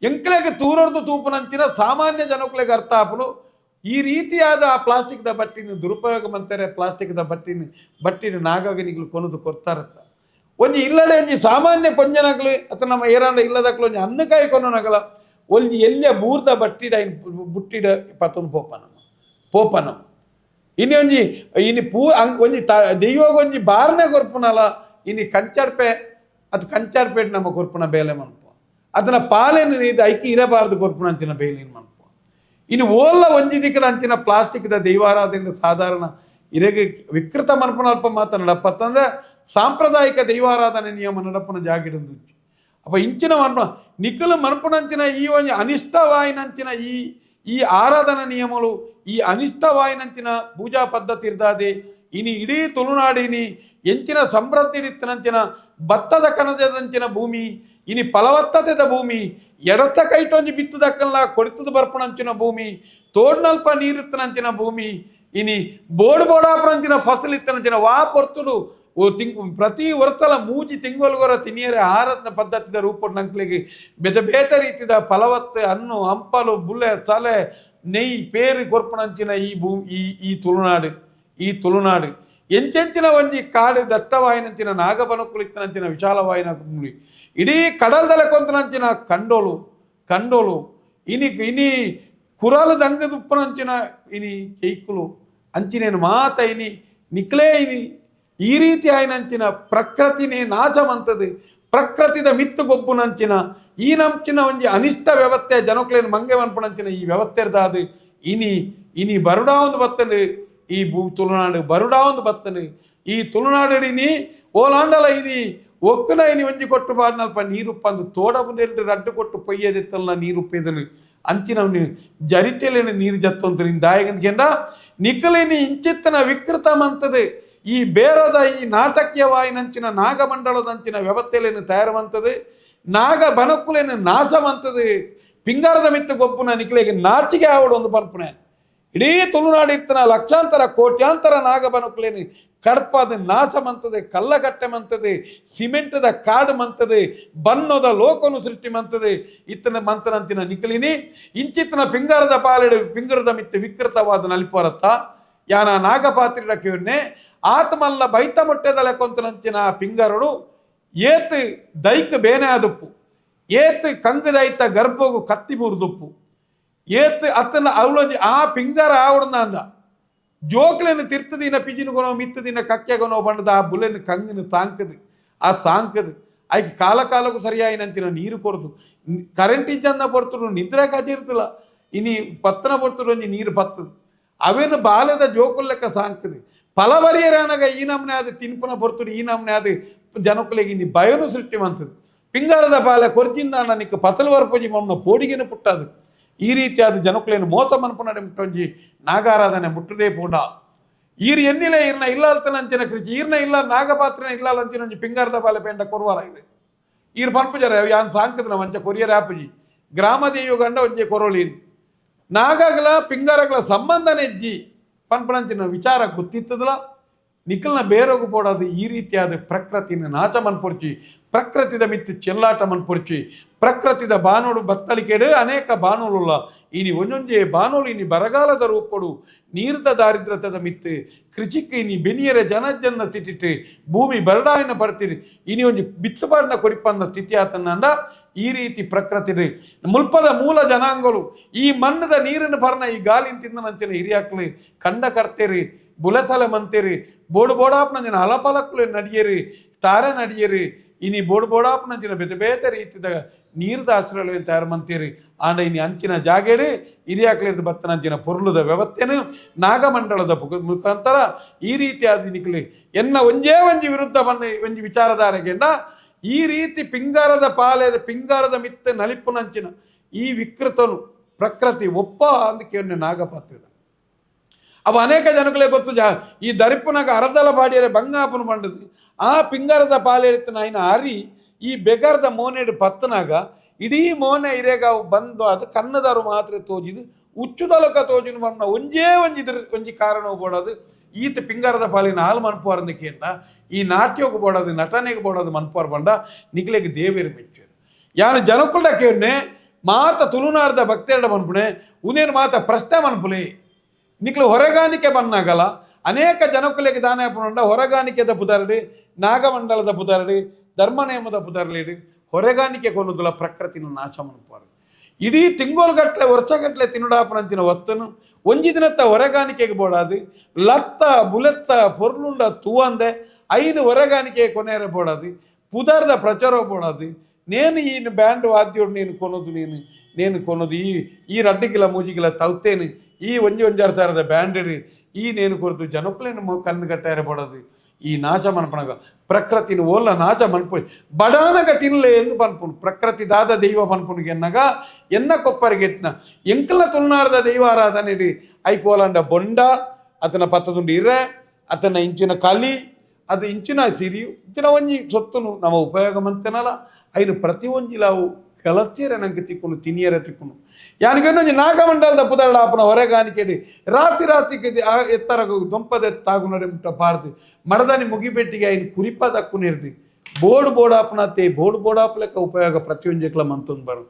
ಎಂಕ್ಲೆಗೆ ತೂರೊರ್ದು ತೂಪುನಂಚಿನ ಸಾಮಾನ್ಯ ಜನಕ್ಲೆಗೆ ಅರ್ಥ ಆಪಲು ಈ ರೀತಿಯಾದ ಆ ಪ್ಲಾಸ್ಟಿಕ್ದ ಬಟ್ಟಿನ ದುರುಪಯೋಗ ಮಂತಾರೆ ಪ್ಲಾಸ್ಟಿಕ್ದ ಬಟ್ಟಿನ ನಾಗಾಗಿ ನಿಗ್ಲು ಕೊನದು ಕೊಡ್ತಾರತ್ತ ಒಂಜಿ ಇಲ್ಲಡೆ ಒಂಜಿ ಸಾಮಾನ್ಯ ಪೊಂಜನಗಳು ಅಥವಾ ನಮ್ಮ ಏರಾಂಡ ಇಲ್ಲದಕ್ಲು ಒಂಜಿ ಅನ್ನಕಾಯಿ ಕೊನಗಲ ಒಂಜಿ ಎಲ್ಲಿಯ ಬೂರ್ದ ಬಟ್ಟಿಡ ಬುಟ್ಟಿಡ ಪತ್ತೊಂದು ಪೋಪನಂ ಇನಿ ಇನಿ ಒಂಜಿ ದೈವಾಗ ಒಂಜಿ ಬಾರನೆ ಕೊರ್ಪುನಲ ಇನಿ ಕಂಚಾಡ್ಪೇಟ್ ನಮ್ಮ ಕೊರ್ಪುನ ಬೇಲೆ ಮನ್ಪು ಅದನ್ನ ಪಾಲೆನು ಇದು ಐಕಿ ಇರಬಾರ್ದು ಕೊರ್ಪುನ ಅಂಚಿನ ಬೇಲಿನ ಮನ್ಪು ಇನ್ನು ಓಲ್ಲ ಒಂಜಿ ದಿಕ್ಕದ ಅಂಚಿನ ಪ್ಲಾಸ್ಟಿಕ್ದ ದೈವಾರಾಧನೆ ಸಾಧಾರಣ ಇರೆಗೆ ವಿಕೃತ ಮನ್ಪುನ ಅಲ್ಪ ಮಾತನಾಡಪ್ಪ ಅಂತಂದ್ರೆ ಸಾಂಪ್ರದಾಯಿಕ ದೈವಾರಾಧನೆ ನಿಯಮ ನಡಪನ ಜಾಗಿಡೊಂದು ಅಪ್ಪ ಇಂಚಿನ ನಿಖಲು ಮನ್ಪುನಂಚಿನ ಈ ಒಂದು ಅನಿಷ್ಟವಾಯಿನಂಚಿನ ಈ ಆರಾಧನಾ ನಿಯಮಗಳು ಈ ಅನಿಷ್ಟವಾಯಿನಂಚಿನ ಪೂಜಾ ಪದ್ಧತಿ ಇರ್ದಾದೆ ಇನಿ ಇಡೀ ತುಳುನಾಡಿನಿ ಎಂಚಿನ ಸಮೃದ್ಧಿಡಿತ್ತಿನಂಚಿನ ಭತ್ತದ ಕಣಜದಂಚಿನ ಭೂಮಿ ಇನಿ ಫಲವತ್ತತೆದ ಭೂಮಿ ಎಡತ್ತ ಕೈಟೊಂಜಿ ಬಿತ್ತದಕ್ಕಲ್ಲ ಕೊಡಿತದ ಬರ್ಪಣಂಚಿನ ಭೂಮಿ ತೋಡ್ನಲ್ಪ ನೀರಿತ್ತನಂಚಿನ ಭೂಮಿ ಇನಿ ಬೋಡಾಪುರಂಚಿನ ಫಸಲಿತ್ತನಂಚಿನ ವಾ ಪೊರ್ತುಡು ಪ್ರತಿ ವರ್ಷಲ ಮೂಜಿ ತಿಂಗೊಲ್ಗೊರ ತಿನಿಯರೆ ಆಹಾರದ ಪದ್ಧತಿದ ರೂಪದ ನಂಕ್ಲಿಗೆ ಬೇತ ರೀತಿದ ಫಲವತ್ತೆ ಹಣ್ಣು ಹಂಪಲು ಬುಲ್ಲೆ ಸಲೆ ನೆಯ್ ಪೇರು ಕೊರ್ಪಣಂಚಿನ ಈ ತುಳುನಾಡು ಎಂಚೆಂಚಿನ ಒಂಜಿ ಕಾಡು ದಟ್ಟವಾಯಿನಂಚಿನ ನಾಗಬನಕುಳಿತ್ತನಂಚಿನ ವಿಶಾಲವಾಯಿನ ಮುಳಿ ಇಡೀ ಕಡಲ್ದಲೆ ಕೊಂತನಂಚಿನ ಕಂಡೋಲು ಇನಿ ಕುರಾಲು ದಂಗದುಪ್ಪನಂಚಿನ ಇನಿ ಕೈಕುಲು ಅಂಚಿನೇನು ಮಾತ ಇನಿ ನಿಕ್ಲೇ ಇನಿ ಈ ರೀತಿ ಆಯ್ನಂಚಿನ ಪ್ರಕೃತಿನೇ ನಾಶವಂತದು ಪ್ರಕೃತಿದ ಮಿತ್ತು ಗೊಬ್ಬುನಂಚಿನ ಈ ನಂಚಿನ ಒಂಜಿ ಅನಿಷ್ಟ ವ್ಯವಸ್ಥೆ ಜನಕ್ಲೇನು ಮಂಗೆ ಮನ್ಪುನಂಚಿನ ಈ ವ್ಯವಸ್ಥೆ ಇರ್ದಾದು ಇನಿ ಬರುಡಾ ಒಂದು ಬತ್ತನು ಈ ತುಳುನಾಡು ಬರುಡಾ ಒಂದು ಬತ್ತನು ಈ ತುಳುನಾಡಿನಿ ಓಲಾಂಡಲ ಇನಿ ಒಕ್ಕನ ಇನಿ ಒಂಜಿ ಕೊಟ್ಟು ಬಾರ್ನಲ್ಪ ನೀರುಪ್ಪಂದು ತೋಡ ಮುಂದೆ ರಡ್ಡು ಕೊಟ್ಟು ಪೊಯ್ಯದೆತ್ತಲ್ಲ ನೀರುಪ್ಪೇದನು ಅಂಚಿನವನು ಜರಿಟೆಲೇನು ನೀರು ಜತ್ತೊಂತು ನಿನ್ನ ದಾಯಗಂದ್ಗೆಂಡ ನಿಖಲಿನಿ ಇಂಚಿತ್ತನ ವಿಕೃತ ಮಂತದು ಈ ಬೇರದ ಈ ನಾಟಕೀಯವಾಯಿನಂಚಿನ ನಾಗಮಂಡಲದಂಚಿನ ವ್ಯವಸ್ಥೆಯನ್ನು ತಯಾರುವಂಥದ್ದು ನಾಗ ಬನಕುಲೇನು ನಾಶವಂಥದ್ದು ಪಿಂಗಾರದ ಮಿತ್ತು ಗೊಬ್ಬುನ ನಿಖಲೆಗೆ ನಾಚಿಗೆ ಆವಡು ಒಂದು ಪಂಪನೆ ಇಡೀ ತುಳುನಾಡು ಇತ್ತನ ಲಕ್ಷಾಂತರ ಕೋಟ್ಯಾಂತರ ನಾಗ ಬನಕುಲೇನು ಕಡ್ಪದ ನಾಶ ಮಂತದೆ ಕಲ್ಲಗಟ್ಟೆ ಮಂತದೆ ಸಿಮೆಂಟದ ಕಾಡು ಮಂತದೆ ಬನ್ನದ ಲೋಕನು ಸೃಷ್ಟಿ ಮಂತದೆ ಇತ್ತನ ಮಂತನಂತಿನ ನಿಖಲಿನಿ ಇಂಚಿತ್ತನ ಪಿಂಗಾರದ ಪಾಲೆಡು ಪಿಂಗರದ ಮಿತ್ತು ವಿಕೃತವಾದ ನಲಿಪರತ್ತ ಯಾನ ನಾಗಪಾತ್ರಿಡಕ್ಕೆ ಆತ್ಮಲ್ಲ ಬೈತ ಮೊಟ್ಟೆದಲೆ ಕೊಂತನಂಚಿನ ಪಿಂಗರಡು ಏತ್ ದೈಕ್ ಬೇನೆ ಆದುಪ್ಪು ಏತ್ ಕಂಗದೈತ ಗರ್ಭಗು ಕತ್ತಿ ಮುರಿದುಪ್ಪು ಏತ್ ಅತ್ತನ ಅವಳೊಂಜಿ ಆ ಪಿಂಗರ ಆವಡನ ಅಂದ ಜೋಕ್ಲೆನು ತಿರ್ತದಿನ ಪಿಜಿನುಗೊನೋ ಮಿತ್ತದಿನ ಕಕ್ಕೆಗೊನೋ ಬಂಡದ ಆ ಬುಲೆನು ಕಂಗನು ಸಾಂಕದು ಆಯ್ಕೆ ಕಾಲಕ್ಕೂ ಸರಿಯಾಯಿನಂತಿನ ನೀರು ಕೊಡ್ದು ಕರೆಂಟ್ ಇಜ್ಜನ್ನ ಪೊರ್ತುಡು ನಿದ್ರೆ ಕಜಿರ್ತಲ್ಲ ಇನಿ ಪತ್ತನ ಪೊರ್ತುಡು ಒಂಜಿ ನೀರು ಬತ್ತದು ಅವೇನು ಬಾಲ್ಯದ ಜೋಕುಲ್ ಲೆಕ್ಕ ಸಾಂಕದು ಫಲವರಿಯರಾನಾಗ ಈ ನಮ್ನೆ ಅದು ತಿನ್ಪುನ ಪೊರ್ತುಡು ಈ ನಮ್ನೆ ಅದು ಜನಕ್ಕುಲೆಗೆ ಇನ್ನು ಭಯನು ಸೃಷ್ಟಿ ಮಂತದು ಪಿಂಗಾರದ ಪಾಲೆ ಕೊರ್ಜಿಂದ ನಿಕ್ಕ ಪಸಲು ವರ್ಪೊಜಿ ಮಮ್ಮನ ಪೋಡಿಗೆನು ಪುಟ್ಟದು ಈ ರೀತಿಯಾದ ಜನಕ್ಕಲೇನು ಮೋಸ ಮನ್ಪುನಡೆ ಮುಟ್ಟೊಂಜಿ ನಾಗಾರಾಧನೆ ಮುಟ್ಟದೇ ಪೂಡ ಈರು ಎನ್ನಿಲೆ ಈರ್ನ ಇಲ್ಲಲ್ತನಂಚಿನ ಕೃಷಿ ಈರ್ನ ಇಲ್ಲ ನಾಗಪಾತ್ರನ ಇಲ್ಲಂಚಿನ ಪಿಂಗಾರದ ಪಾಲೆ ಪೇಂಡ ಕೊರ್ವಾಲ ಇದೆ ಈರು ಪನ್ಪುಜರ ಯಾನ್ ಸಾಂಕದನ ಮಂಚ ಕೊರಿಯರ್ ಆಪುಜಿ ಗ್ರಾಮ ದೇವಿಯು ಗಂಡ ಒಂಜೆ ಕೊರೋಳಿ ನಾಗಗಳ ಪಿಂಗಾರಗಳ ಸಂಬಂಧನೇ ಇಜ್ಜಿ ಪನ್ಪನಂಚಿನ ವಿಚಾರ ಗೊತ್ತಿತ್ತದಲ್ಲ ನಿಖಲ್ನ ಬೇರೋಗು ಪೋಡೋದು ಈ ರೀತಿಯಾದ ಪ್ರಕೃತಿನ ನಾಚ ಮನ್ಪೊರ್ಚಿ ಪ್ರಕೃತಿದ ಮಿತ್ತು ಚೆಲ್ಲಾಟ ಮನ್ಪೊರ್ಚಿ ಪ್ರಕೃತಿದ ಬಾನೋಡು ಬತ್ತಲಿಕೆಡು ಅನೇಕ ಬಾನೋಳುಲ್ಲ ಇನಿ ಒಂದೊಂದೇ ಬಾನೋಳು ಇನಿ ಬರಗಾಲದ ರೂಪಡು ನೀರ್ದ ದಾರಿದ್ರತದ ಮಿತ್ತು ಕೃಷಿಕ್ಕೆ ಇನಿ ಬೆನಿಯರ ಜನಜನ್ನ ಸ್ಥಿತಿಟ್ಟು ಭೂಮಿ ಬರಡಾಯಿನ ಬರ್ತೀರಿ ಇನಿ ಒಂಜಿ ಬಿತ್ತುಬಾಡಿನ ಕೊಡಿಪಂದ ಸ್ಥಿತಿ ಆತನಂದ ಈ ರೀತಿ ಪ್ರಕೃತಿ ಮುಲ್ಪದ ಮೂಲ ಜನಾಂಗಗಳು ಈ ಮಣ್ಣದ ನೀರನ್ನು ಬರ್ನ ಈ ಗಾಲಿನ ತಿಂದನಂಚಿನ ಹಿರಿಯಾಕ್ಲಿ ಕಂಡ ಕರ್ತೇರಿ ಬುಲಸಲ ಮಂತೇರಿ ಬೋಡು ಬೋಡಾಪ್ನಂಚಿನ ಹಲಪಲಕ್ಲು ನಡಿಯೇರಿ ತಾರೆ ನಡಿಯೇರಿ ಇನಿ ಬೋಡು ಬೋಡಾಪ್ನಂಚಿನ ಬೇತೆ ಬೇತೆ ರೀತಿದ ನೀರ್ದ ಆಶ್ರಯ ತಯಾರು ಮಂತೀರಿ ಆಂಡ ಇನಿ ಅಂಚಿನ ಜಾಗೇಡಿ ಹಿರಿಯಾಕ್ಲಿದ ಬತ್ತನಂಚಿನ ಪೊರ್ಲುದ ವ್ಯವಸ್ಥೆನು ನಾಗಮಂಡಲದ ಮುಖಾಂತರ ಈ ರೀತಿಯಾದ ನಿಕ್ಲಿ ಎನ್ನ ಒಂಜೇ ಒಂಜಿ ವಿರುದ್ಧ ಬಂದ ಒಂಜಿ ವಿಚಾರಧಾರೆಗೆಂಡ ಈ ರೀತಿ ಪಿಂಗಾರದ ಪಾಲೆದ ಪಿಂಗಾರದ ಮಿತ್ತ ನಲಿಪುನಂಚಿನ ಈ ವಿಕೃತನು ಪ್ರಕೃತಿ ಒಪ್ಪ ಅಂದಕ್ಕೆ ನಾಗಪಾತ್ರದ ಅವು ಅನೇಕ ಜನಗಳೇ ಗೊತ್ತು ಈ ದರಿಪ್ಪನಾಗ ಅರ್ಧಲ ಬಾಡಿಯರೆ ಬಂಗಾಪನ ಬಂಡದು ಆ ಪಿಂಗಾರದ ಪಾಲೆಡಿತನ ಆಯ್ನ ಅರಿ ಈ ಬೆಗರದ ಮೋನೆಡು ಪತ್ತನಾಗ ಇಡೀ ಮೋನೆ ಇರೇಗ ಅವು ಬಂದು ಅದು ಕನ್ನದಾರು ಮಾತ್ರ ತೋಜಿದು ಉಚ್ಚುದಲಕ ತೋಜಿನ ಬಣ್ಣ ಒಂಜೇ ಒಂಜಿ ಕಾರಣವು ಬೋಡೋದು ಈತ ಪಿಂಗಾರದ ಪಾಲಿನ ಹಾಲು ಮನ್ಪುವಾರ ಅಂದಕ್ಕೆಂಡ ಈ ನಾಟ್ಯಕ್ಕೆ ಬೋಡೋದು ನಟನೆಗೆ ಬೋಡೋದು ಮನ್ಪುವಾರ ಬಂಡ ನಿಕ್ಲೆಗೆ ದೇವೇರು ಮೆಚ್ಚು ಯಾನು ಜನಕುಲ್ಡಕ್ಕೆ ಮಾತ ತುಳುನಾಡದ ಭಕ್ತೇರಡ ಮನ್ಪುಣೆ ಉನೇನು ಮಾತ ಪ್ರಶ್ನೆ ಮನ್ಪುಲೆ ನಿಕ್ಲು ಹೊರಗಾಣಿಕೆ ಬನ್ನಾಗಲ್ಲ ಅನೇಕ ಜನಕುಲೆಗೆ ದಾನ ಹಾಪುಂಡ ಹೊರಗಾಣಿಕೆದ ಪುದರಡಿ ನಾಗಮಂಡಲದ ಪುದರಡಿ ಧರ್ಮನೇಮದ ಪುದರ್ಲಿಡಿ ಹೊರಗಾಣಿಕೆ ಕೊನ್ನೋದುಲ ಪ್ರಕೃತಿನ ನಾಶ ಮನ್ಪುವಾರ ಇಡೀ ತಿಂಗೋಲ್ಗಟ್ಲೆ ವರ್ಷಗಟ್ಲೆ ತಿನ್ನುಡಾಪನಂಚಿನ ವಸ್ತುನು ಒಂಜಿ ದಿನತ್ತ ಹೊರಗಾಣಿಕೆಗೆ ಬೋಡಾದು ಲತ್ತ ಬುಲೆತ್ತ ಪೊರ್ಲುಂಡ ತೂವಂದೆ ಐದು ಹೊರಗಾಣಿಕೆ ಕೊನೆಯರ ಬೋಡಾದು ಪುದರ್ದ ಪ್ರಚಾರ ಬೋಡಾದು ನೇನು ಈ ಬ್ಯಾಂಡ್ ವಾದ್ಯೋಡು ನೀನು ಕೊನೋದು ನೇನು ಕೊನೋದು ಈ ರಡ್ಡಿಗಿಲ ಮೂಜಿಗಿಲ ತೌತೇನು ಈ ಒಂಜಾರು ಸಾವಿರದ ಬ್ಯಾಂಡೆಡ್ ಈ ನೇನು ಕೊರತು ಜನಕ್ಕಲೇನು ಕಣ್ಣು ಕಟ್ಟಾರೆ ಬೋಡೋದು ಈ ನಾಶ ಮನ್ಪನಾಗ ಪ್ರಕೃತಿನ ಓಲ್ಲ ನಾಶ ಮನ್ಪು ಬಡಾನಗ ತಿನ್ಲೆ ಎಂದು ಪನ್ಪುನು ಪ್ರಕೃತಿ ದಾದ ದೈವ ಪನ್ಪುನಿಗೆ ಎನ್ನಗ ಎನ್ನ ಕೊಪ್ಪರಿಗೆ ಎತ್ತಿನ ಎಂಕಲ ತುಳುನಾಡದ ದೈವ ಆರಾಧನೆ ಐಕೋಲಂಡ ಬೊಂಡ ಅತನ ಪತ್ತದುಂಡು ಇರೆ ಅತನ ಇಂಚಿನ ಕಲಿ ಅದು ಇಂಚಿನ ಸಿರಿಯು ಇಂಚಿನ ಒಂಜಿ ಸೊತ್ತುನು ನಮ್ಮ ಉಪಯೋಗ ಮಂತೆನಲ್ಲ ಐನು ಪ್ರತಿ ಒಂಜಿಲಾವು ಕೆಲಸೇರ ನಂಗೆ ತಿಕ್ಕುನು ತಿನಿಯರ ತಿಕ್ಕುನು ಯಾನಿಗೆ ನಾಗಮಂಡಲದ ಪುದರಡಾಪನ ಹೊರಗಾಣಿಕೆಡಿ ರಾತ್ರಿ ಎತ್ತರ ದೊಂಪದ ತಾಗು ನಡೆ ಮುಟ್ಟ ಪಾರ್ದು ಮರದಾನಿ ಮುಗಿಬೆಟ್ಟಿಗೆ ಐನು ಕುರಿಪ ದಕ್ಕು ನಿರ್ದಿ ಬೋರ್ಡ್ ಬೋಡಾಪನತೆ ಬೋರ್ಡ್ ಬೋಡಾಪ ಲೆಕ್ಕ ಉಪಯೋಗ ಪ್ರತಿಯೊಂದು ಮಂತೊಂದು ಬರು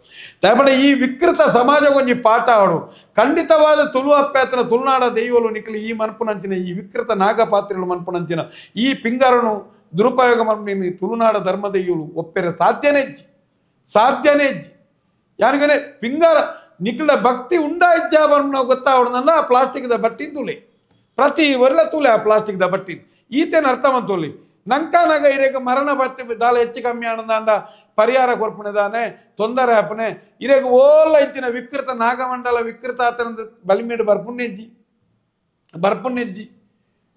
ತಾಪಡ ಈ ವಿಕೃತ ಸಮಾಜ ಒಂಜಿ ಪಾಠ ಆಡು ಖಂಡಿತವಾದ ತುಳು ಅಪ್ಪಾತನ ತುಳುನಾಡ ದೈವಲು ನಿಕ್ಲಿ ಈ ಮನ್ಪುನಂಚಿನ ಈ ವಿಕೃತ ನಾಗಪಾತ್ರೆಗಳು ಮನ್ಪುನಂಚಿನ ಈ ಪಿಂಗಾರನು ದುರುಪಯೋಗ ಮನ್ಪು ತುಳುನಾಡ ಧರ್ಮ ದೈವಲು ಒಪ್ಪೆರೆ ಸಾಧ್ಯನೇ ಇಜ್ಜಿ ಯಾರಿಗೇ ಪಿಂಗಾರ ನಿಕ್ಲ ಭಕ್ತಿ ಉಂಡಾಯ್ಜ ನಾವು ಗೊತ್ತಾವಡ್ನಲ್ಲ ಆ ಪ್ಲಾಸ್ಟಿಕ್ದ ಬಟ್ಟಿನ ತುಲೆ ಪ್ರತಿ ಒರ್ಲ ತುಲೆ ಆ ಪ್ಲಾಸ್ಟಿಕ್ದ ಬಟ್ಟಿನ ಈತೇನು ಅರ್ಥ ಮಂತೋಲಿ ನಂಕಾನಾಗ ಇರೇಗ ಮರಣ ಬತ್ತಿ ದಾಲ ಹೆಚ್ಚು ಕಮ್ಮಿ ಆನಂದ ಪರಿಹಾರ ಕೊರ್ಪಣೆದಾನೆ ತೊಂದರೆ ಹಾಪನೆ ಇರೇಗ ಓಲ್ಲ ಇತ್ತಿನ ವಿಕೃತ ನಾಗಮಂಡಲ ವಿಕೃತ ಆತನದ ಬಲಿಮೇಡು ಬರ್ಪುಣ್ಣೆಜ್ಜಿ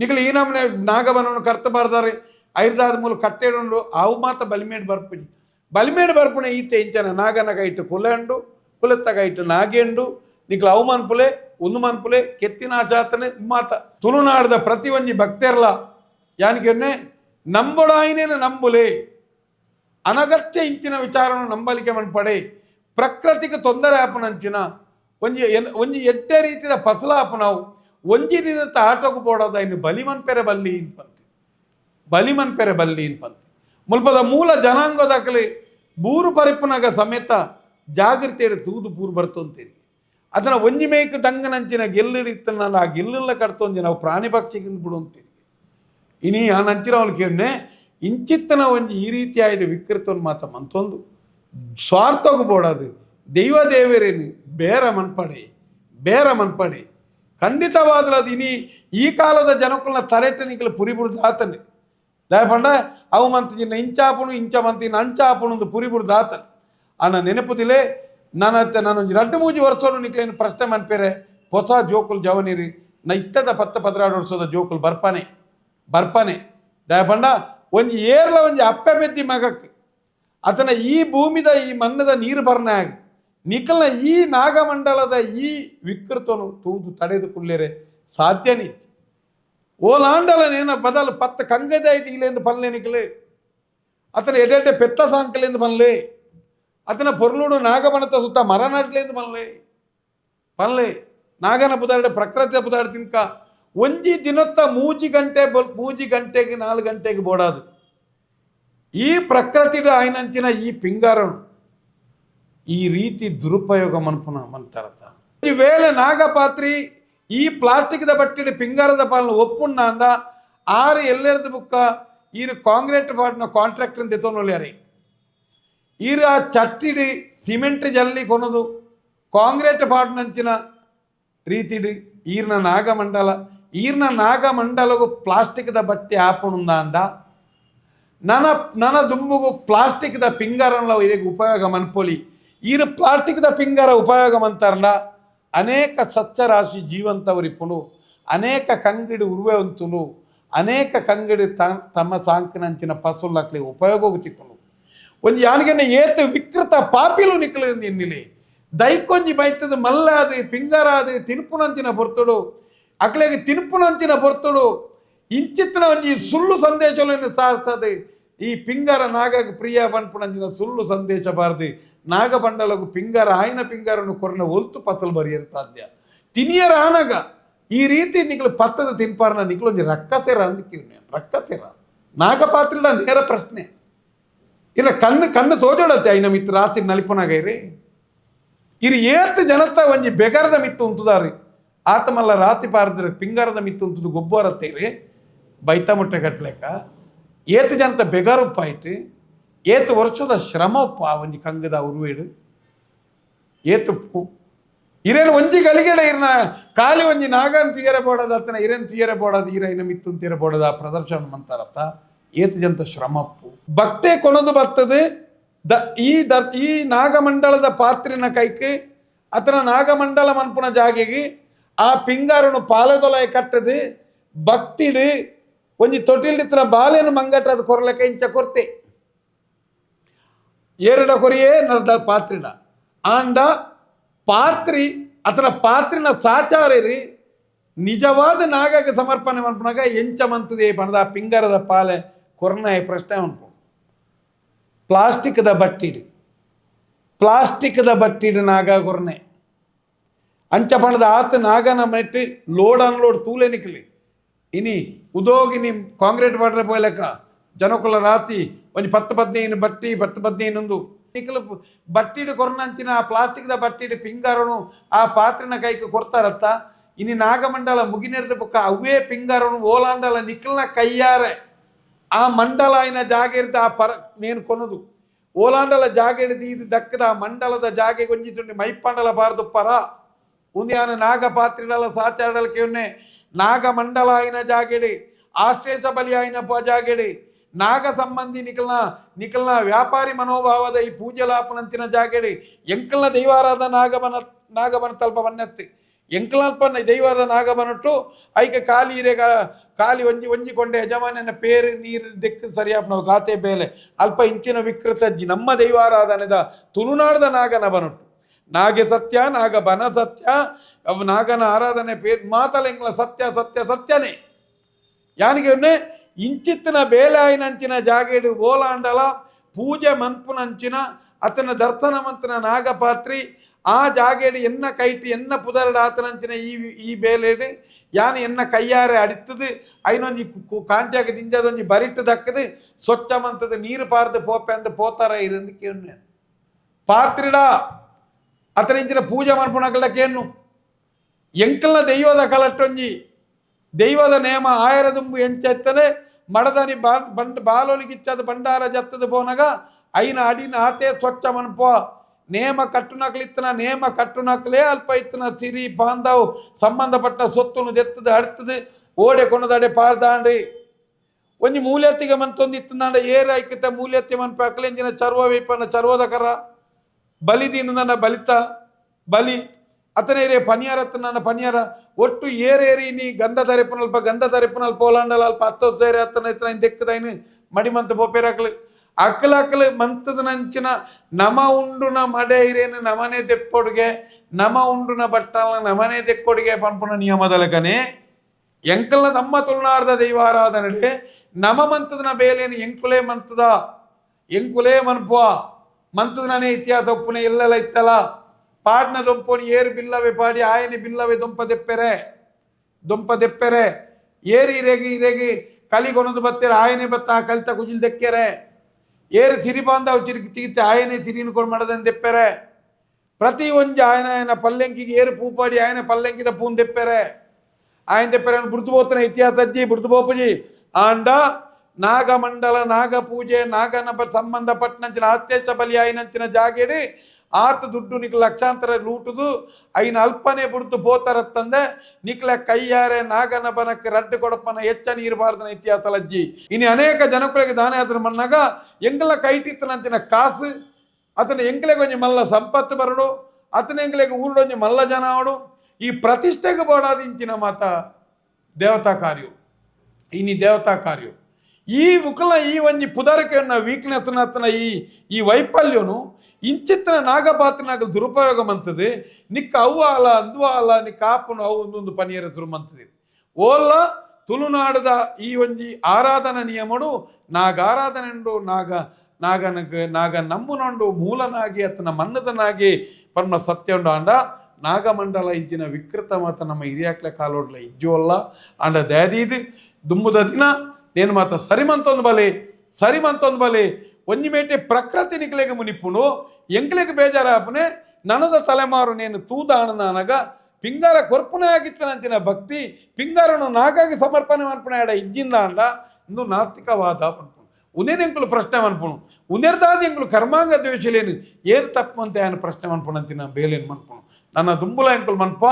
ನಿಕ್ಲು ಈ ನಮ್ಮನೆ ನಾಗವನವನ್ನು ಕರ್ತ ಬರ್ದಾರೆ ಐರ್ದಾದ ಮೂಲ ಕಟ್ಟೆಡು ಅವು ಮಾತ್ರ ಬಲಿಮೇಡು ಬರ್ಪುಜಿ ಬಲಿಮೇಡು ಬರ್ಪುಣೆ ಈತೆ ಇಂಚನ ನಾಗನಗ ಇಟ್ಟು ಕುಲೆಂಡು ಕುಲೆತ್ತಗ ಇಟ್ಟು ನಾಗೇಂಡು ನಿಕ್ಲು ಅವು ಮನ್ಪುಲೆ ಒಂದು ಮನ್ಪುಲೆ ಕೆತ್ತಿನ ಆಚಾತನೆ ಮಾತ ತುಳುನಾಡದ ಪ್ರತಿ ಒಂಜಿ ಭಕ್ತರ್ಲ ಯಾನಿಗೆ ನಂಬೊಡಾಯಿನೇನು ನಂಬುಲೆ ಅನಗತ್ಯ ಇಂಚಿನ ವಿಚಾರವನ್ನು ನಂಬಲಿಕೆ ಮನ್ಪಡೆ ಪ್ರಕೃತಿಗೆ ತೊಂದರೆ ಆಪನಂಚಿನ ಒಂಜಿ ಎಟ್ಟೆ ರೀತಿಯ ಫಸಲ ಆಪನವು ಒಂಜಿ ದಿನದ ಆಟೋಕು ಪೋಡೋದ ಇನ್ನು ಬಲಿಮನ್ಪೆರೆ ಬಲ್ಲಿ ಇಂಪಂತೆ ಮುಲ್ಪದ ಮೂಲ ಜನಾಂಗದಾಕಲಿ ಬೂರು ಪರಿಪುನಾಗ ಸಮೇತ ಜಾಗೃತಿಯಡೆ ತೂದು ಪೂರು ಬರ್ತೊಂತೀರಿ ಅದನ್ನ ಒಂಜಿ ಮೇಯ್ಕು ದಂಗನಂಚಿನ ಗೆಲ್ಲಿಡಿತ್ತನ ಆ ಗೆಲ್ಲ ಕಟ್ತೊಂಜಿ ನಾವು ಪ್ರಾಣಿ ಪಕ್ಷಿಗಿಂದ ಬಿಡುವಂತೀರಿ ಇನಿ ಆ ನಂಚಿನ ಅವ್ರು ಕೇಳನೆ ಇಂಚಿತ್ತನ ಒಂಜಿ ಈ ರೀತಿಯಾದ ವಿಕೃತವನ್ನು ಮಾತ ಮಂತೊಂದು ಸ್ವಾರ್ಥಗೂ ಬೋಡದು ದೈವ ದೇವರೇನು ಬೇರ ಮನ್ಪಡೆ ಖಂಡಿತವಾದ್ರೆ ಅದು ಇನಿ ಈ ಕಾಲದ ಜನಕ್ಕಳನ್ನ ತರೆಟನಿಗಳು ಪುರಿಬುಡ್ದು ಆತನೆ ದಯಪಂಡ ಅವು ಮಂತಿನ ಇಂಚಾಪುಣು ಇಂಚ ಮಂತಿನ ಅಂಚಾಪುಣೊಂದು ಪುರಿಬುಡ್ದು ಆತನೆ ಅನ್ನ ನೆನಪುದಿಲೆ ನಾನೊಂದು 2-3 ವರ್ಷೋಡು ನಿಕ್ಲೇನು ಪ್ರಶ್ನೆ ಮನ್ಪೇರೆ ಹೊಸ ಜೋಕುಲು ಜವನಿರಿ ಇತ್ತದ 10-16 ವರ್ಷದ ಜೋಕುಲು ಬರ್ಪನೆ ದಯಪಂಡ ಒಂಜಿ ಏರ್ಲ ಒಂಜಿ ಅಪ್ಪೆ ಬೆದ್ದಿ ಮಗಕ್ಕೆ ಅತನ ಈ ಭೂಮಿದ ಈ ಮಣ್ಣದ ನೀರು ಬರ್ನಾಗ ನಿಖಲ್ನ ಈ ನಾಗಮಂಡಲದ ಈ ವಿಕೃತನು ತೂದು ತಡೆದುಕೊಳ್ಳರೆ ಸಾಧ್ಯನೇ ಓಲಾಂಡಲನೇನ ಬದಲು ಪತ್ತ ಕಂಗದ ಐದಿಲೆಂದು ಪಲ್ಲೆ ನಿಖಲೆ ಅತನ ಎಡೆ ಪೆತ್ತ ಸಾಂಕಲೆಂದು ಪಲ್ಲೆ ಅತನ ಪೊರ್ಲುಡು ನಾಗಮಣತ ಸುತ್ತ ಮರನಾಟ್ಲೆಂದು ಪಲ್ಲೆ ನಾಗನ ಬುದಾಡೆ ಪ್ರಕೃತಿಯ ಬುದಾಡೆ ತಿನ್ಕ ಒಂಜಿ ದಿನೊತ್ತ ಮೂಜಿ ಗಂಟೆಗೆ 4 ಗಂಟೆಗೆ ಬೋಡಾದು ಈ ಪ್ರಕೃತಿದ ಆಯ್ನಂಚಿನ ಈ ಪಿಂಗಾರನು ಈ ರೀತಿ ದುರುಪಯೋಗ ಮನ್ತಾರತ್ತ ಈ ವೇಳೆ ನಾಗಪಾತ್ರಿ ಈ ಪ್ಲಾಸ್ಟಿಕ್ದ ಬಟ್ಟಿದ ಪಿಂಗಾರದ ಪಾಲನ ಒಪ್ಪುಣ್ಣ ಅಂದ ಆರು ಎಲ್ಲರದು ಬುಕ್ಕ ಈರು ಕಾಂಕ್ರೀಟ್ ಪಾಡ್ನ ಕಾಂಟ್ರಾಕ್ಟರ್ ತೆತ್ತೋನೊಳ್ಯಾರೆ ಈರು ಆ ಚಟ್ಟಿಡಿ ಸಿಮೆಂಟ್ ಜಲ್ಲಿ ಕೊನದು ಕಾಂಕ್ರೀಟ್ ಪಾಡ್ನಂಚಿನ ರೀತಿಡು ಈರ್ನ ನಾಗಮಂಡಲಗೂ ಪ್ಲಾಸ್ಟಿಕ್ದ ಬಟ್ಟೆ ಆಪುಣ್ಣ ಅಂದ ನನ್ನ ದುಂಬುಗು ಪ್ಲಾಸ್ಟಿಕ್ದ ಪಿಂಗಾರನ್ಲ ಇದಕ್ಕೆ ಉಪಯೋಗ ಮನ್ಪೊಲಿ ಈರು ಪ್ಲಾಸ್ಟಿಕ್ದ ಪಿಂಗಾರ ಉಪಯೋಗ ಮಂತಾರಲ್ಲ ಅನೇಕ ಸಸ್ಯರಾಶಿ ಜೀವಂತವರಿಪ್ಪುನು ಅನೇಕ ಕಂಗಿಡು ಉರುವೆ ಉಂತುನು ಅನೇಕ ಕಂಗಿಡು ತಮ್ಮ ಸಾಂಕಿನಂಚಿನ ಪಸುಲ್ಲಾಕ್ಲಿ ಉಪಯೋಗ ತಿಕ್ಕುನು ಒಂದು ಯಾನಿಗೆನೆ ಏತು ವಿಕೃತ ಪಾಪಿಲು ನಿಕ್ಕಲಿಂದ ಎನ್ನಿಲಿ ದೈಕೊಂಜಿ ಬೈತದ ಮಲ್ಲಾದು ಪಿಂಗಾರಾದು ತಿನ್ಪುನಂಚಿನ ಬರ್ತುಡು ಅಕ್ಲೆಗೆ ತಿನ್ಪುನಂಚಿನ ಬರ್ತುಡು ಇಂಚಿತ್ತಿನ ಒಂಜಿ ಸುಳ್ಳು ಸಂದೇಶಗಳನ್ನು ಸಾಧಿಸದೆ ಈ ಪಿಂಗಾರ ನಾಗಗೆ ಪ್ರಿಯ ಪನ್ಪುನಂಚಿನ ಸುಳ್ಳು ಸಂದೇಶ ಬಾರದು ನಾಗಬಂಡಲಗು ಪಿಂಗಾರ ಆಯ್ನ ಪಿಂಗಾರನ್ನು ಕೊರನ ಒಲ್ತು ಪತ್ತಲು ಬರೆಯರು ಸಾಧ್ಯ ತಿನಿಯರ ಆನಗ ಈ ರೀತಿ ನಿಕ್ಲು ಪತ್ತದ ತಿನ್ಪಾರನ ನಿಕ್ಲೊಂದು ರಕ್ಕಸೆರ ಅಂದಕ್ಕೆ ರಕ್ಕಸೆರ ನಾಗಪಾತ್ರದ ನೇರ ಪ್ರಶ್ನೆ ಇಲ್ಲ ಕಣ್ಣು ತೋಜೋಡತ್ತೆ ಐನ ಮಿತ್ತು ರಾತ್ರಿ ನಲಿಪನಾಗೈರಿ ಇರು ಏತ್ ಜನತ ಒಂಜಿ ಬೆಗರದ ಮಿತ್ತು ಉಂತುದಾರಿ ಆತ ಮಲ್ಲ ರಾತ್ರಿ ಪಾರದ್ರ ಪಿಂಗಾರದ ಮಿತ್ತು ಉಂತುದು ಗೊಬ್ಬರತ್ತೇರಿ ಬೈತ ಮುಟ್ಟೆ ಕಟ್ಲೆಕ್ಕ ಏತು ಜನತ ಬೆಗರುಪ್ಪಾಯ್ತು ಏತು ವರ್ಷದ ಶ್ರಮಪ್ಪ ಒಂಜಿ ಕಂಗದ ಉರುವೇಡು ಏತು ಇರೇನು ಒಂಜಿ ಗಲಿಗೆಡೆ ಇರ್ನ ಖಾಲಿ ಒಂಜಿ ನಾಗನ್ ತುಯರ ಬೋಡದ ಅತ್ತನ ಇರೇನು ತುಯರ ಬೋಡದ ಈರೈನ ಮಿತ್ತು ತೀರ ಬೋಡದ ಪ್ರದರ್ಶನ ಮಂತಾರತ್ತ ಏತು ಜನತ ಶ್ರಮಪ್ಪು ಭಕ್ತೆ ಕೊನದು ಬರ್ತದೆ ಈ ನಾಗಮಂಡಲದ ಪಾತ್ರಿನ ಕೈಕೆ ಅತನ ನಾಗಮಂಡಲ ಮನ್ಪುನ ಜಾಗೆಗೆ ಆ ಪಿಂಗಾರನು ಪಾಲದೊಲಯ ಕಟ್ಟದು ಭಕ್ತಿಡು ಒಂಜಿ ತೊಟ್ಟಿಲ್ದಿತ್ತಿನ ಬಾಲೆನು ಮಂಗಟ್ಟದ ಕೊರಲಕ ಇಂಚ ಕೊರ್ತೆ ಏರಡ ಕೊರಿಯೇ ನರ್ದ ಪಾತ್ರಿನ ಆಂಡ ಪಾತ್ರಿ ಅತನ ಪಾತ್ರಿನ ಸಾಚಾರ್ಯರಿ ನಿಜವಾದ ನಾಗಗೆ ಸಮರ್ಪಣೆ ಮನ್ಪುನಾಗ ಎಂಚ ಮಂತದೆ ಪಣದ ಆ ಪಿಂಗಾರದ ಪಾಲೆ ಕೊರನ ಪ್ರಶ್ನೆ ಉಂಟು ಪ್ಲಾಸ್ಟಿಕ್ದ ಬಟ್ಟಿಡು ನಾಗ ಕೊರನೆ ಅಂಚ ಪಣದ ಆತ ನಾಗನ ಮೆಟ್ಟಿ ಲೋಡ್ ಅನ್ಲೋಡ್ ತೂಲೆ ನಿಕ್ಲಿ ಇನಿ ಉದೋಗಿನಿ ಕಾಂಕ್ರೀಟ್ ಬಾಟ್ರೆ ಪೋಯ್ಲೆಕ್ಕ ಜನಕುಲ ರಾತಿ ಒಂಜಿ 10-15 ಬಟ್ಟಿ 10-15 ನಿಕ್ಲು ಬಟ್ಟಿಡು ಕೊರನಂಚಿನ ಆ ಪ್ಲಾಸ್ಟಿಕ್ದ ಬಟ್ಟಿಡು ಪಿಂಗಾರನು ಆ ಪಾತ್ರಿನ ಕೈಗೆ ಕೊಡ್ತಾರತ್ತ ಇನಿ ನಾಗಮಂಡಲ ಮುಗಿನೆಡ್ದ ಬುಕ್ಕ ಅವೇ ಪಿಂಗಾರನು ಓಲಾಂಡಲ ನಿಕ್ಲನ ಕೈಯಾರೆ ಆ ಮಂಡಲ ಆಯ್ನ ಜಾಗ ಇರ್ದ ಆ ನೇನು ಕೊನದು ಓಲಾಂಡಲ ಜಾಗ ಹಿಡಿದು ಇದು ದಕ್ಕದ ಆ ಮಂಡಲದ ಜಾಗೆ ಗೊಂಜಿಟ್ಟು ಮೈಪಂಡಲ ಬಾರದು ಪರ ಉನ್ಯಾನ ನಾಗ ಪಾತ್ರಿಡಲ ಸಾಚಾರಡಲಕ್ಕೆ ಉನ್ನೆ ನಾಗಮಂಡಲ ಆಯ್ನ ಜಾಗೆಡಿ ಆಶ್ಲೇಷ ಬಲಿ ಆಯ್ನ ಜಾಗೆಡಿ ನಾಗ ಸಂಬಂಧಿ ನಿಖಲ್ನ ವ್ಯಾಪಾರಿ ಮನೋಭಾವದ ಈ ಪೂಜಲಾಪನಂಚಿನ ಜಾಗೆಡಿ ಎಂಕಲ್ನ ದೈವಾರಾಧ ನಾಗಬನ ತಲ್ಪ ಬನ್ನೆತ್ತಿ ಎಂಕಲ್ನಲ್ಪ ದೈವಾದ ನಾಗಬನಟ್ಟು ಐಕೆ ಖಾಲಿ ಒಂಜಿಕೊಂಡೆ ಯಜಮಾನನ ಪೇರು ನೀರು ದಿಕ್ಕು ಸರಿಯಾಗಿ ನಾವು ಖಾತೆ ಬೇಲೆ ಅಲ್ಪ ಇಂಚಿನ ವಿಕೃತಜ್ಜಿ ನಮ್ಮ ದೈವಾರಾಧನೆದ ತುಳುನಾಡದ ನಾಗನ ಬನಟ್ಟು ನಾಗೆ ಸತ್ಯ ನಾಗ ಬನ ಸತ್ಯ ನಾಗನ ಆರಾಧನೆ ಪೇರು ಮಾತಲ್ಲ ಎಂಗ್ಲ ಸತ್ಯನೇ ಯಾನಿಗೆ ಇಂಚಿತ್ತಿನ ಬೇಲಾಯಿನಂಚಿನ ಜಾಗೇಡು ಓಲಾಂಡಲ ಪೂಜೆ ಮನ್ಪುನಂಚಿನ ಅತನ ದರ್ಶನ ಮಂತಿನ ನಾಗಪಾತ್ರಿ ಆ ಜಾಗೇಡು ಎನ್ನ ಕೈಟಿ ಎನ್ನ ಪುದರಡ ಆತನಂಚಿನ ಈ ಬೇಲೇಡು ಯಾನು ಎನ್ನ ಕೈಯಾರೆ ಅಡಿತದು ಐನೊಂಜಿ ಕಾಂಟ್ಯಾಗ ದಿಂಜದೊಂಜಿ ಬರಿಟ್ಟು ದಕ್ಕದು ಸ್ವಚ್ಛ ಮಂತದ ನೀರು ಪಾರ್ದು ಪೋಪೆ ಅಂದು ಪೋತಾರ ಇರಂದಕ್ಕೆ ಪಾತ್ರಿಡ ಅತನಿಂಚಿನ ಪೂಜೆ ಮನ್ಪುನಗಳ ಕೇನು ಎಂಕಲ್ನ ದೈವದ ಕಲಟ್ಟೊಂಜಿ ದೈವದ ನೇಮ ಆಯರ ದುಂಬು ಎಂಚೆತ್ತನೆ ಮಡದನಿ ಬಾಲೊಲಿಗಿಚ್ಚದ ಬಂಡಾರ ಜತ್ತದ ಪೋನಗ ಐನ ಅಡಿನ ಆತೆ ಸ್ವಚ್ಛ ಮನ್ಪ ನೇಮ ಕಟ್ಟುನಕ್ಲಿತ್ತನ ನೇಮ ಕಟ್ಟುನಕ್ಲೇ ಅಲ್ಪ ಇತ್ತನ ಸಿರಿ ಬಾಂಧವ್ ಸಂಬಂಧಪಟ್ಟ ಸೊತ್ತುನು ದೆತ್ತದ ಹಡ್ತದು ಓಡೆ ಕೊಣದಡೆ ಪಾರ್ದಾಂಡಿ ಒಂಜಿ ಮೂಲೆತ್ತಿಗೆ ಮಂತೊಂದಿತ್ತಂಡ ಏರು ಐಕ್ಯತ ಮೂಲೆತ್ತಿ ಮನ್ಪ ಅಕ್ಲೆಂಜಿನ ಚರ್ವ ವೇಪನ ಚರ್ವದಕರ ಬಲಿದೀನ ಬಲಿತ ಬಲಿ ಅತನೇರೆ ಪನಿಯಾರತ್ತನ ಪನಿಯಾರ ಒಟ್ಟು ಏರೇರಿ ನೀ ಗಂಧ ತರೆಪುನಲ್ಪ ಓಲಾಂಡಲ ಅಲ್ಪ 10 ಸೇರೆ ಅತ್ತನ ಇತ್ತನ ದೆಕ್ಕದೈನು ಮಡಿಮಂತ ಪೋಪೇರಾಕ್ಲು ಅಕ್ಕಲಕ್ಕಲು ಮಂತದ ನಂಚಿನ ನಮ ಉಂಡುನ ಮಡೆಯಿರೇನು ನಮನೆ ತೆಪ್ಪೊಡುಗೆ ನಮ ಉಂಡುನ ಬಟ್ಟಲ ನಮನೆ ತೆಕ್ಕೊಡುಗೆ ಪಂಪುನ ನಿಯಮದಲಕನೆ ಎಂಕಲ್ನ ನಮ್ಮ ತುಳುನಾಡದ ದೈವಾರಾಧನೆ ನಮ ಮಂತದನ ಬೇಲೇನು ಎಂಕುಲೇ ಮಂತದ ಎಂಕುಲೇ ಮನ್ಪುವ ಮಂತದನೇ ಇತಿಹಾಸ ಒಪ್ಪುನೆ ಎಲ್ಲೆಲ್ಲ ಇತ್ತಲ್ಲ ಪಾಡ್ನ ದೊಂಪೋನಿ ಏರು ಬಿಲ್ಲವೆ ಪಾಡಿ ಆಯನೆ ಬಿಲ್ಲವೆ ದೊಂಪ ದೆಪ್ಪೆರೆ ಏರು ಇರೆಗಿ ಕಲಿಗೊಣದು ಬತ್ತೇರೆ ಆಯನೆ ಬತ್ತ ಕಲಿತ ಕುಜಿಲ್ ದೆಕ್ಕೆರೆ ಏರು ಸಿರಿ ಬಾಂಧವ ಚಿರುಕಿ ತಿಗಿತೆ ಆಯನೆ ಸಿರಿನ ಕೊಂಡು ಮಾಡದನ್ನು ದೆಪ್ಪೆರೆ ಪ್ರತಿ ಒಂಜಿ ಆಯನ ಪಲ್ಲೆಂಕಿಗೆ ಏರು ಪೂಪಾಡಿ ಆಯನ ಪಲ್ಲೆಂಕಿದ ಪೂನ್ ದೆಪ್ಪೆರೆ ఆయన చెప్పారు బుర్దుపోతున్న ఇతిహాసజ్జి బుర్దుపోపుజి ఆండ నాగమండల నాగపూజೆ నాగన ಸಂಬಂಧಪಟ್ಟಂಚಿನ ಆತ್ಯೇಶ ಬಲಿ ಆಯ್ನಂಚಿನ ಜಾಗೇಡಿ ಆತ ದುಡ್ಡು ನಿಕ್ಲ ಲಕ್ಷಾಂತರ ಲೂಟುದು ಐನ ಅಲ್ಪನೆ ಬುಡ್ದು ಪೋತಾರತ್ತಂದೆ ನಿಕ್ಲ ಕೈಯಾರೆ ನಾಗನ ಬನಕ್ಕೆ ರಡ್ಡು ಕೊಡಪ್ಪನ ಹೆಚ್ಚ ನೀರಬಾರ್ದನ ಇತಿಹಾಸಲಜ್ಜಿ ಇನ್ನು ಅನೇಕ ಜನಗಳಿಗೆ ದಾನ ಯಾತ್ರ ಮನ್ನಾಗ ಎಂಗಲ ಕೈಟಿತ್ತನಂಚಿನ ಕಾಸು ಅತನ ಎಂಗ್ಲೆಗೆ ಒಂಜಿ ಮಲ್ಲ ಸಂಪತ್ತು ಬರಡು ಅತನ ಎಂಗ್ಲೆಗೆ ಊರೊಂಜಿ ಮಲ್ಲ ಜನ ಆವಡು ಈ ಪ್ರತಿಷ್ಠೆಗೆ ಬೋಡಾದಿಂಚಿನ ಮಾತ ದೇವತಾ ಕಾರ್ಯ ಇನಿ ದೇವತಾ ಕಾರ್ಯ ಈ ಮುಖಲ ಈ ಒಂಜಿ ಪುದರಕೆಯನ್ನ ವೀಕ್ನೆಸ್ನ ಅತ್ತನ ಈ ವೈಫಲ್ಯನು ಇಂಚಿತ್ತನ ನಾಗಪಾತ್ರನಾಗಲು ದುರುಪಯೋಗ ಮಂತದೆ ನಿಕ್ಕ ಅವು ಅಲ ಅಂದು ಅಲ ನಿಕ್ಕ ಆಪನು ಅವು ಒಂದೊಂದು ಪನಿಯರ ಹೆಸರು ಮಂತದೆ ಓಲ್ಲ ತುಳುನಾಡದ ಈ ಒಂಜಿ ಆರಾಧನಾ ನಿಯಮಡು ನಾಗಾರಾಧನೆ ಉಂಡು ನಾಗ ನಮ್ಮುನುಂಡು ಮೂಲನಾಗಿ ಅತನ ಮನ್ನದನಾಗಿ ಪರ್ಮ ಸತ್ಯ ಉಂಡು ಆಂಡ ನಾಗಮಂಡಲ ಇಂಚಿನ ವಿಕೃತ ಮಾತ ನಮ್ಮ ಹಿರಿಯಾಕ್ಲೆ ಕಾಲೋಡ್ಲ ಇಜ್ಜುವಲ್ಲ ಅಂಡ ದ್ಯಾದೀದು ದುಂಬುದ ದಿನ నేను ಮಾತ ಸರಿಮಂತೊಂದು ಬಲೆ ಒಂಜಿ ಮೇಟೆ ಪ್ರಕೃತಿ ನಿಕ್ಲೆಗೆ ಮುನಿಪುನು ಎಂಕ್ಲೆಗೆ ಬೇಜಾರಾಪನೆ ನನದ ತಲೆಮಾರು ನೇನು ತೂದಾಣನಾನಗ ಪಿಂಗಾರ ಕೊರ್ಪುನೆ ಆಗಿತ್ತನಂತಿನ ಭಕ್ತಿ ಪಿಂಗಾರನು ನಾಗಾಗಿ ಸಮರ್ಪಣೆ ಮನ್ಪುಣ ಆಡ ಇಜ್ಜಿಂದ ಅಂಡ ಇಂದು ನಾಸ್ತಿಕವಾದ ಪನ್ಪುಣು ಉನೇನೆಂಕುಲು ಪ್ರಶ್ನೆ ಮನ್ಪುಣು ಉನೇರ್ದಾದ ಎಂಕುಲು ಕರ್ಮಾಂಗ ದ್ವೇಷಲೇನು ಏರು ತಪ್ಪು ಅಂತ ಏನು ಪ್ರಶ್ನೆ ಮನ್ಪುಣಂತಿನ ಬೇಲೇನು ಮನ್ಪುಣು ನನ್ನ ದುಂಬುಲ ಎಂಕುಲು ಮನ್ಪ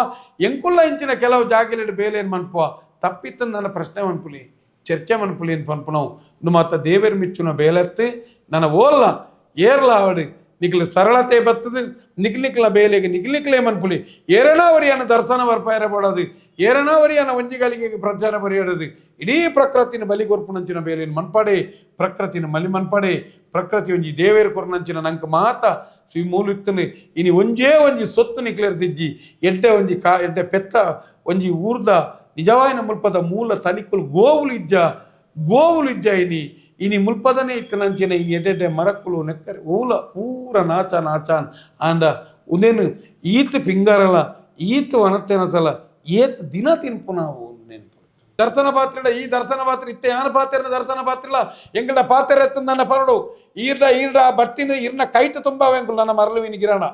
ಎಂಕುಲ್ಲ ಇಂಚಿನ ಕೆಲವು ಜಾಗಿಲಿಡು ಬೇಲೇನು ಮನ್ಪ ತಪ್ಪಿತ್ತು ನನ್ನ ಪ್ರಶ್ನೆ ಮನ್ಪುಲಿ ಚರ್ಚೆ ಮನ್ಪುಲಿ ಅಂತ ಪನ್ಪುಣವು ಇಂದು ಮಾತ ದೇವೇರು ಮಿಚ್ಚುನ ಬೇಲೆತ್ತು ನನ್ನ ಓಲ್ಲ ಏರ್ಲ ಆವಡು ನಿಕ್ಲು ಸರಳತೆ ಬತ್ತದು ನಿಕ್ಲಿಕ್ಲ ಬೇಲೆಗೆ ನಿಕ್ಲಿಕ್ಲೇ ಮನ್ಪುಲಿ ಏರನಾವರಿಯನ್ನು ದರ್ಶನ ಬರ್ಪಾಯರ ಬೋಡೋದು ಏರನಾವರಿಯನ್ನು ಒಂಜಿಗಲಿಗೆ ಪ್ರಚಾರ ಬರೆಯೋದು ಇಡೀ ಪ್ರಕೃತಿನ ಬಲಿ ಕೊರ್ಪುನಂಚಿನ ಬೇಲೇನು ಮನ್ಪಡೆ ಪ್ರಕೃತಿನ ಮಲಿ ಮನ್ಪಡೆ ಪ್ರಕೃತಿ ಒಂಜಿ ದೇವೇರು ಕೊರ್ನಂಚಿನ ನಂಗೆ ಮಾತ ಸಿ ಮೂಲಿತ್ತನು ಇನಿ ಒಂಜಿ ಸೊತ್ತು ನಿಕ್ಲೆರ್ದಿಜ್ಜಿ ಎಡ್ಡೆ ಪೆತ್ತ ಒಂಜಿ ಊರ್ದ ನಿಜವಾಯಿನ ಮುಲ್ಪದ ಮೂಲ ತನಿಕುಲು ಗೋವುಲು ಇಜ್ಜ ಇನಿ ಮುಲ್ಪದನೇ ಇತ್ತನಂಚಿನ ಇನಿ ಎಡ್ಡೆ ಮರಕ್ಕುಲು ನೆಕ್ಕರೆ ಊಲ ಪೂರ ನಾಚಾನ್ ಆಂಡ ಉನೇನು ಈತ್ ಪಿಂಗಾರಲ ಈತ್ ವನತೆನಸಲ ಏತ್ ದಿನ ತಿನ್ಪು ನಾವು ನೆನ್ಪು ದರ್ಶನ ಪಾತ್ರ ಈ ದರ್ಶನ ಪಾತ್ರ ಇತ್ತೆ ಯಾನ ಪಾತ್ರ ದರ್ಶನ ಪಾತ್ರಲ್ಲ ಎಂಗಡ ಪಾತ್ರ ಎತ್ತ ನನ್ನ ಪರಡು ಈರ್ಡ ಬಟ್ಟಿನ ಇರ್ನ ಕೈಟ್ ತುಂಬಾವೆ ಅಂಕುಲ್ ನನ್ನ ಮರಳುವಿನ ಗಿರಣ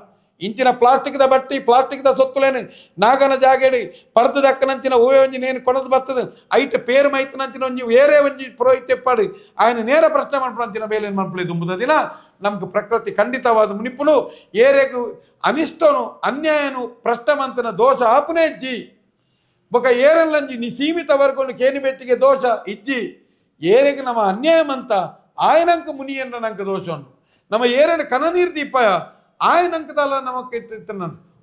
ಇಂಚಿನ ಪ್ಲಾಸ್ಟಿಕ್ದ ಬಟ್ಟಿ ಪ್ಲಾಸ್ಟಿಕ್ದ ಸೊತ್ತುಲೇನು ನಾಗನ ಜಾಗೇಡಿ ಪರ್ದು ದಕ್ಕನಂಚಿನ ಓವೆ ಒಂಜಿ ನೇನು ಕೊಣದು ಬರ್ತದೆ ಐಟ್ ಪೇರು ಮೈತನಂಚಿನ ಒಂಜಿ ಬೇರೆ ಒಂಜಿ ಪುರೋಹಿತೆ ಪಾಡು ఆయన ನೇರ ಪ್ರಶ್ನೆ ಮನ್ಪುಣಂಚಿನ ಬೇಲೇನು ಮನ್ಪುಳಿ ದುಂಬುದ ದಿನ ನಮ್ಗೆ ಪ್ರಕೃತಿ ಖಂಡಿತವಾದ ಮುನಿಪುನು ಏರೆಗೂ ಅನಿಷ್ಟನು ಅನ್ಯಾಯನು ಪ್ರಶ್ನಮಂತನ ದೋಷ ಆಪುನೇ ಇಜ್ಜಿ ಬೊಕ ಏರೆಲ್ಲಂಜಿ ನಿ ಸೀಮಿತ ವರ್ಗನು ಕೇನಿ ಬೆಟ್ಟಿಗೆ ದೋಷ ಇಜ್ಜಿ ಏರೆಗೆ ನಮ್ಮ ಅನ್ಯಾಯಮಂತ ಆಯನಂಕ ಮುನಿಯನ್ನ ನಂಗೆ ದೋಷ ಉಂಟು ನಮ್ಮ ಏರೇನ ಕನನೀರ್ ದೀಪ ಆಯನಂಕದಲ್ಲ ನಮಕ್ಕೆ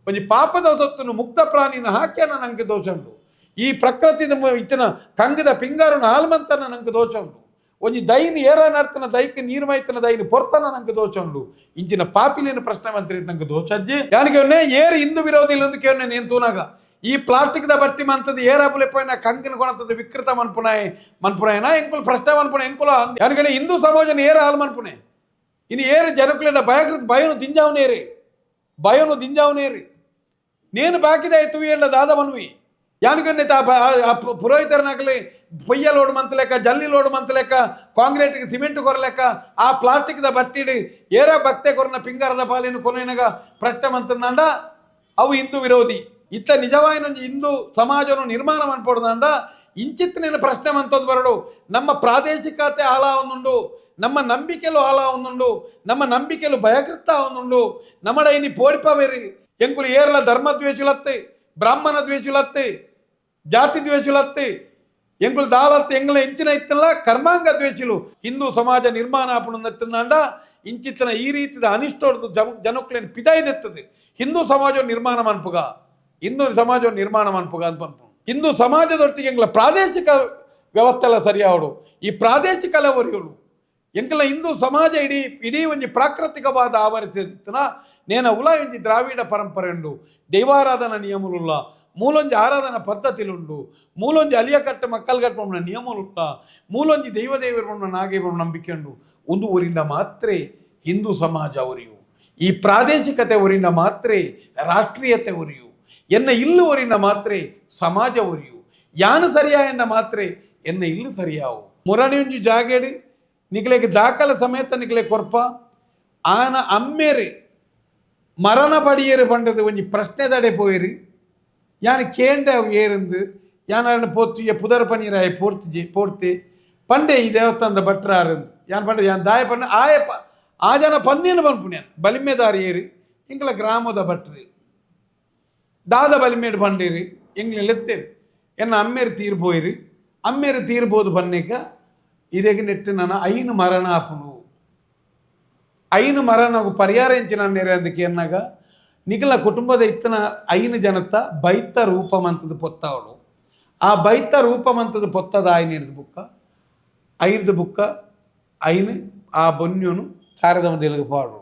ಒಂಜಿ ಪಾಪದ ಸೊತ್ತನ್ನು ಮುಕ್ತ ಪ್ರಾಣಿನ ಹಾಕ್ಯಾನ ನಂಗೆ ದೋಷ ಉಂಟು ಈ ಪ್ರಕೃತಿದ ಇತ್ತಿನ ಕಂಗದ ಪಿಂಗಾರನ ಹಾಲ್ಮಂತನ ನಂಗೆ ದೋಷ ಉಂಟು ಒಂಜಿ ದೈನಿ ಏರ ನರ್ತನ ದೈಕ ನೀರು ಮೈತನ ದೈನಿ ಪೊರ್ತನ ನಂಗೆ ದೋಷ ಉಂಟು ಇಂಚಿನ ಪಾಪಿಲಿನ ಪ್ರಶ್ನೆ ಮಂತ್ರಿ ನಂಗೆ ದೋಷ ಅಜ್ಜಿ ಯಾನಿಗೆ ಏರು ಹಿಂದೂ ವಿರೋಧಿ ಇಲ್ಲೊಂದು ಕೇವನೆ ನೇನು ತೂನಾಗ ಈ ಪ್ಲಾಸ್ಟಿಕ್ದ ಬಟ್ಟಿ ಮಂತದ ಏರಾಬುಲೆ ಪೋಯಿನ ಕಂಗಿನ ಕೊಣತದ ವಿಕೃತ ಮನ್ಪುನಾಯನ ಎಂಕುಲು ಪ್ರಶ್ನೆ ಮನ್ಪುಣ ಎಂಕುಲ ಯಾನಿಗೆ ಹಿಂದೂ ಸಮಾಜನ ಏರ ಹಾಲು ಮನ್ಪುಣೆ ಇನ್ನು ಏರು ಜನಕ್ಕುಲಿನ ಭಯನು ದಿಂಜಾವನೇರಿ ನೇನು ಬಾಕಿದ ಆಯ್ತು ಎಲ್ಲ ದಾದ ಮನ್ವಿ ಯಾನಿಗೆ ಪುರೋಹಿತರನಾಗಲಿ పొయ్య లోడు మంతలేక జల్లి లోడు మంతలేక కాంక్రీట్కి సిమెంట్ కొరలేక ఆ ప్లాస్టిక్ದ ಬಟ್ಟಿಡಿ ಏರ ಭಕ್ತೆ ಕೊರನ ಪಿಂಗಾರದ ಪಾಲಿನ ಕೊನೆನಗ ಪ್ರಶ್ನಮಂತಂದಂಡ ಅವು ಹಿಂದೂ ವಿರೋಧಿ ಇತ್ತ ನಿಜವಾಯಿನ ಹಿಂದೂ ಸಮಾಜವನ್ನು ನಿರ್ಮಾಣ ಮನ್ಪೊಡ್ದಂಡ ಇಂಚಿತ್ತಿನ ಪ್ರಶ್ನೆಮಂತದ್ದು ಬರಡು ನಮ್ಮ ಪ್ರಾದೇಶಿಕತೆ ಆಳಾವನ್ನುಂಡು ನಮ್ಮ ನಂಬಿಕೆಲು ಆಳಾವನ್ನುಂಡು ನಮ್ಮ ನಂಬಿಕೆಲು ಭಯಕೃತ ಅವನ್ನುಂಡು ನಮ್ಮಡ ಇನಿ ಪೋಡಿಪವೇರಿ ಎಂಕುಲು ಏರ್ಲ ಧರ್ಮ ದ್ವೇಷುಲತ್ತೆ ಬ್ರಾಹ್ಮಣ ದ್ವೇಷುಲತ್ತೆ ಜಾತಿ ದ್ವೇಷುಲತ್ತೆ ಎಂಕುಲು ದಾಲತ್ತು ಎಂಗ್ಲ ಇಂಚಿನ ಇತ್ತಲ್ಲ ಕರ್ಮಾಂಗ ದ್ವೇಷುಲು ಹಿಂದೂ ಸಮಾಜ ನಿರ್ಮಾಣ ಆಪಣಂದ ಇಂಚಿತ್ತಿನ ಈ ರೀತಿಯ ಅನಿಷ್ಟೋಡ್ದು ಜನಕ್ಕಲೇನು ಪಿದಾಯ್ದೆತ್ತದೆ ಹಿಂದೂ ಸಮಾಜವನ್ನು ನಿರ್ಮಾಣ ಮನ್ಪುಗ ಅಂತ ಪನ್ಪು ಹಿಂದೂ ಸಮಾಜದೊಟ್ಟಿಗೆ ಎಂಗ್ಲ ಪ್ರಾದೇಶಿಕ ವ್ಯವಸ್ಥೆ ಎಲ್ಲ ಸರಿಯಾವಡು ಈ ಪ್ರಾದೇಶಿಕ ಲವರಿಗಳು ಎಂಕಲ ಹಿಂದೂ ಸಮಾಜ ಇಡೀ ಇಡೀ ಒಂಜಿ ಪ್ರಾಕೃತಿಕವಾದ ಆವರಿಸಿನ ನೇನ ಉಲ ಒಂಜಿ ದ್ರಾವಿಡ ಪರಂಪರೆ ಉಂಡು, ದೈವಾರಾಧನಾ ನಿಯಮಲುಲ್ಲ, ಮೂಲೊಂಜಿ ಆರಾಧನಾ ಪದ್ಧತಿಲುಂಡು, ಮೂಲೊಂಜಿ ಅಲಿಯ ಕಟ್ಟ ಮಕ್ಕಳು ಕಟ್ಟುವ ನಿಯಮಲುಲ್ಲ, ಮೂಲೊಂಜಿ ದೈವದೇವರು ನಾಗೇವರು ನಂಬಿಕೆ ಉಂಡು. ಒಂದು ಊರಿಂದ ಮಾತ್ರ ಹಿಂದೂ ಸಮಾಜ ಒರಿಯು, ಈ ಪ್ರಾದೇಶಿಕತೆ ಊರಿಂದ ಮಾತ್ರ ರಾಷ್ಟ್ರೀಯತೆ ಒರಿಯು, ಎನ್ನ ಇಲ್ಲು ಊರಿಂದ ಮಾತ್ರ ಸಮಾಜ ಒರಿಯು, ಯಾನು ಸರಿಯಾ ಎನ್ನ ಮಾತ್ರ ಎನ್ನ ಇಲ್ಲು ಸರಿಯಾವು. ಮುರಣಿ ಒಂಜಿ ಜಾಗೇಡು ನಿಕ್ಲೆಗೆ ದಾಖಲ ಸಮೇತ ನಿಕ್ಲೆ ಕೊರ್ಪ ಆನ ಅಮ್ಮೇರು ಮರಣ ಪಡಿಯೇರು ಪಂಡದು ಒಂಜಿ ಪ್ರಶ್ನೆ ತಡೆ ಪೋಯಿರು ಯಾನು ಕೇಂದ್ರ ಏರಂದು ಯಾನು ಪೋತು ಪುದರ ಪನೀರಾಯ ಪೋರ್ತೆ ಪಂಡೆ ಈ ದೇವಸ್ಥಾನದ ಭಟ್ರಾರಂದು ಯಾನು ಪಂಡ ಯಾನು ದಾಯ ಪಂಡ ಆ ಜನ ಪಂದೇನು ಪನ್ಪುಣ್ಯಾನ್ ಬಲಿಮೆದಾರಿ ಏರಿ ಇಂಗ್ಲ ಗ್ರಾಮದ ಭಟ್ರು ದಾದ ಬಲಿಮೇಡು ಪಂಡೇರು ಎಂಗ್ಲೆತ್ತೆರು ಎನ್ನ ಅಮ್ಮೇರು ತೀರ್ಬೋಯಿರು ಅಮ್ಮೇರು ತೀರ್ಬೋದು ಪನ್ನೇಕ ಇರೆಗೆ ನೆಟ್ಟು ನಾನು ಐನು ಮರಣ ಆಪುನು ಐನು ಮರಣకు ಪರಿಹಾರ ಎಂಚಿನ ಅದಕ್ಕೆ ಎನ್ನಾಗ ನಿಖಲ ಕುಟುಂಬದ ಇತ್ತನ ಐನು ಜನತ ಬೈತ ರೂಪಮಂತದ ಪೊತ್ತವಳು ಆ ಬೈತ ರೂಪಮಂತದ ಪೊತ್ತದ ಆಯ್ನ ಹಿಡಿದು ಬುಕ್ಕ ಐದು ಬುಕ್ಕ ಐನು ಆ ಬೊನ್ಯುನು ತಾರದ ಮೊದಲಿಗೆ ಪಾಡು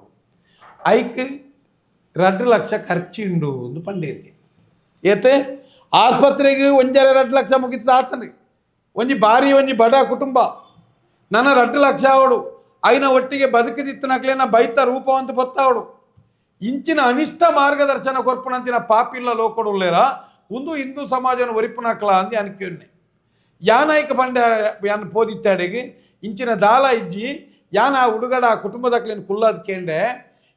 ಐಕ್ 2 ಲಕ್ಷ ಖರ್ಚುಂಡು ಒಂದು ಪಂಡೇರಿ ಏತೆ ಆಸ್ಪತ್ರೆಗೆ 1.5 ಲಕ್ಷ ಮುಗಿತ ಆತನ ಒಂಜಿ ಬಾರಿ ಒಂಜಿ ಬಡ ಕುಟುಂಬ ನನ್ನ 2 ಲಕ್ಷ ಅವಡು ಐನ ಒಟ್ಟಿಗೆ ಬದುಕಿದಿತ್ತನಕ್ಲೇನ ಬೈತ ರೂಪವಂತ ಪೊತ್ತಾವಡು ಇಂಚಿನ ಅನಿಷ್ಟ ಮಾರ್ಗದರ್ಶನ ಕೊರ್ಪಣಂತಿನ ಪಾಪಿಲ್ಲ ಲೋಕೊಡುಲ್ಲೇರ ಒಂದು ಹಿಂದೂ ಸಮಾಜನ ಒರಿಪುನಕ್ಲ ಅಂದು ಅನ್ಕೊಂಡೆ ಯಾನಾಯ್ಕ ಪಂಡ ಯಾನ್ ಪೋದಿತ್ತಾಡೆಗೆ ಇಂಚಿನ ದಾಲ ಇಜ್ಜಿ ಯಾನ ಆ ಹುಡುಗಡ ಆ ಕುಟುಂಬದಕ್ಲೇನು ಕುಲ್ಲದ ಕೇಂಡೆ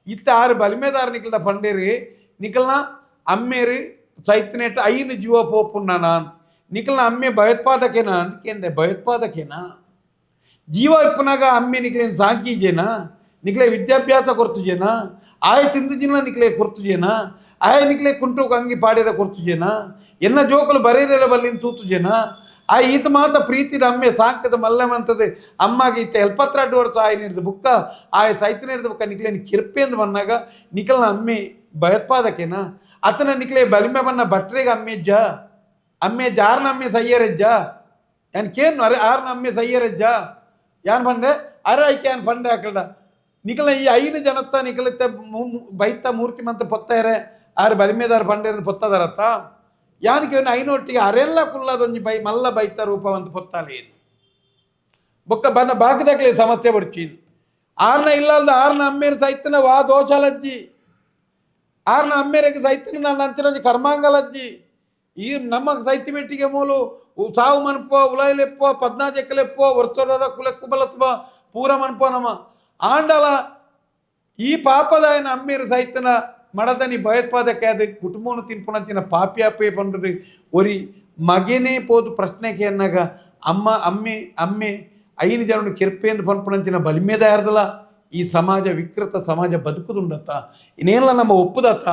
ಇತ್ತ 6 ಬಲಿಮೆದಾರ ನಿಖಲ್ದ ಪಂಡೇರಿ ನಿಖಲ್ನ ಅಮ್ಮೇರಿ ಸೈತ್ನೇಟ ಐನು ಜೀವ ಪೋಪುನ್ನ ನಾನು ನಿಖಲ್ನ ಅಮ್ಮೆ ಭಯೋತ್ಪಾದಕೇನಾ ಅಂತ ಕೇಂದೆ ಭಯೋತ್ಪಾದಕೇನಾ ಜೀವ ಇಪ್ಪನಾಗ ಅಮ್ಮೆ ನಿಕ್ಲೇನು ಸಾಂಕೀಜೇನಾ ನಿಕ್ಲೆ ವಿದ್ಯಾಭ್ಯಾಸ ಕೊರ್ತುಜೇನಾ ಆಯ ತಿಂದಿಜಿನ ನಿಕ್ಲೆ ಕೊರ್ತುಜೇನಾ ಆಯ ನಿಕ್ಲೆ ಕುಂಟು ಅಂಗಿ ಪಾಡಿರ ಕೊರ್ತುಜೇನಾ ಎನ್ನ ಜೋಕಲು ಬರೇರೆಲ್ಲ ಬಲ್ಲಿನ ತೂತುಜೇನಾ ಆ ಈತ ಮಾತ ಪ್ರೀತಿದ ಅಮ್ಮೆ ಸಾಂಕದ ಮಲ್ಲವಂತದೆ ಅಮ್ಮಗೆ ಈತ 72 ವರ್ಷ ಆಯ ನೀಡಿದ ಬುಕ್ಕ ಆಯ ಸೈತ ನೀಡಿದ ಬುಕ್ಕ ನಿಕ್ಲೇನು ಕಿರ್ಪೆ ಎಂದು ಬಂದಾಗ ನಿಖಲ್ನ ಅಮ್ಮೆ ಭಯೋತ್ಪಾದಕೇನಾ ಅತನ ನಿಕ್ಲೆ ಬಲಿಮೆ ಬನ್ನ ಭಟ್ರೆಗೆ ಅಮ್ಮೆ ಜಾರ್ನ ಅಮ್ಮೆ ಸಯ್ಯರಜ್ಜ ಯಾನ್ ಕೇನು ಅರೆ ಆರ್ನ ಅಮ್ಮೆ ಸಯ್ಯರಜ್ಜ ಯಾನ್ ಬಂದೆ ಅರೆ ಐಕೆ ಯಾನ್ ಪಂಡೆ ಹಾಕಲ್ದ ನಿಖಲ ಈ 5 ಜನತ್ತ ನಿಖಲತ್ತೆ ಬೈತ ಮೂರ್ತಿ ಮಂತ ಪೊತ್ತಾರೆ 6 ಬಲಿಮೆದಾರ ಪಂಡೇರ ಪೊತ್ತದಾರತ್ತ ಯಾನಿಗೆ ಐನೊಟ್ಟಿಗೆ ಅರೆಲ್ಲ ಕುಲ್ಲದೊಂಜಿ ಮಲ್ಲ ಬೈತ ರೂಪವಂತ ಪೊತ್ತಾಲೆ ಬೊಕ್ಕ ಬನ್ನ ಬಾಕದಾಗ್ಲಿ ಸಮಸ್ಯೆ ಬಡ್ಚೀನ್ ಆರ್ನ ಇಲ್ಲಲ್ದ ಆರ್ನ ಅಮ್ಮೇರು ಸೈತನ ವಾ ದೋಷಲಜ್ಜಿ ಆರ್ನ ಅಮ್ಮೇರಿಗೆ ಸೈತನ ನನ್ನ ಅಂಚಿನ ಕರ್ಮಾಂಗಲಜ್ಜಿ ಈ ನಮ್ಮ ಸೈತಿ ಬೆಟ್ಟಿಗೆ ಮೂಲು ಸಾವು ಮನ್ಪೋ ಉಲಾಯಿಲೆಪ್ಪೋ 14 ಎಕ್ಕಲೆಪ್ಪೋ ವರ್ಷೋರ ಕುಲೆಕ್ಕು ಬಲತ್ವ ಪೂರ ಮನ್ಪೋ ನಮ್ಮ ಆಂಡಲ ಈ ಪಾಪದಾಯನ ಅಮ್ಮೇರು ಸೈತನ ಮಡದನಿ ಭಯೋತ್ಪಾದಕ ಅದು ಕುಟುಂಬವನ್ನು ತಿನ್ಪುಣಂತಿನ ಪಾಪ್ಯಾಪೇ ಪಂಡ್ರಿ ಒರಿ ಮಗನೇ ಪೋದು ಪ್ರಶ್ನೆಗೆ ಅನ್ನಾಗ ಅಮ್ಮೆ 5 ಜನನು ಕೆರ್ಪೆಂದು ಪನ್ಪುಣಂತಿನ ಬಲಿಮೆದಾಯರ್ದಲ್ಲ ಈ ಸಮಾಜ ವಿಕೃತ ಸಮಾಜ ಬದುಕುದುಂಡತ್ತ ಇನ್ನೇನಲ್ಲ ನಮ್ಮ ಒಪ್ಪುದತ್ತ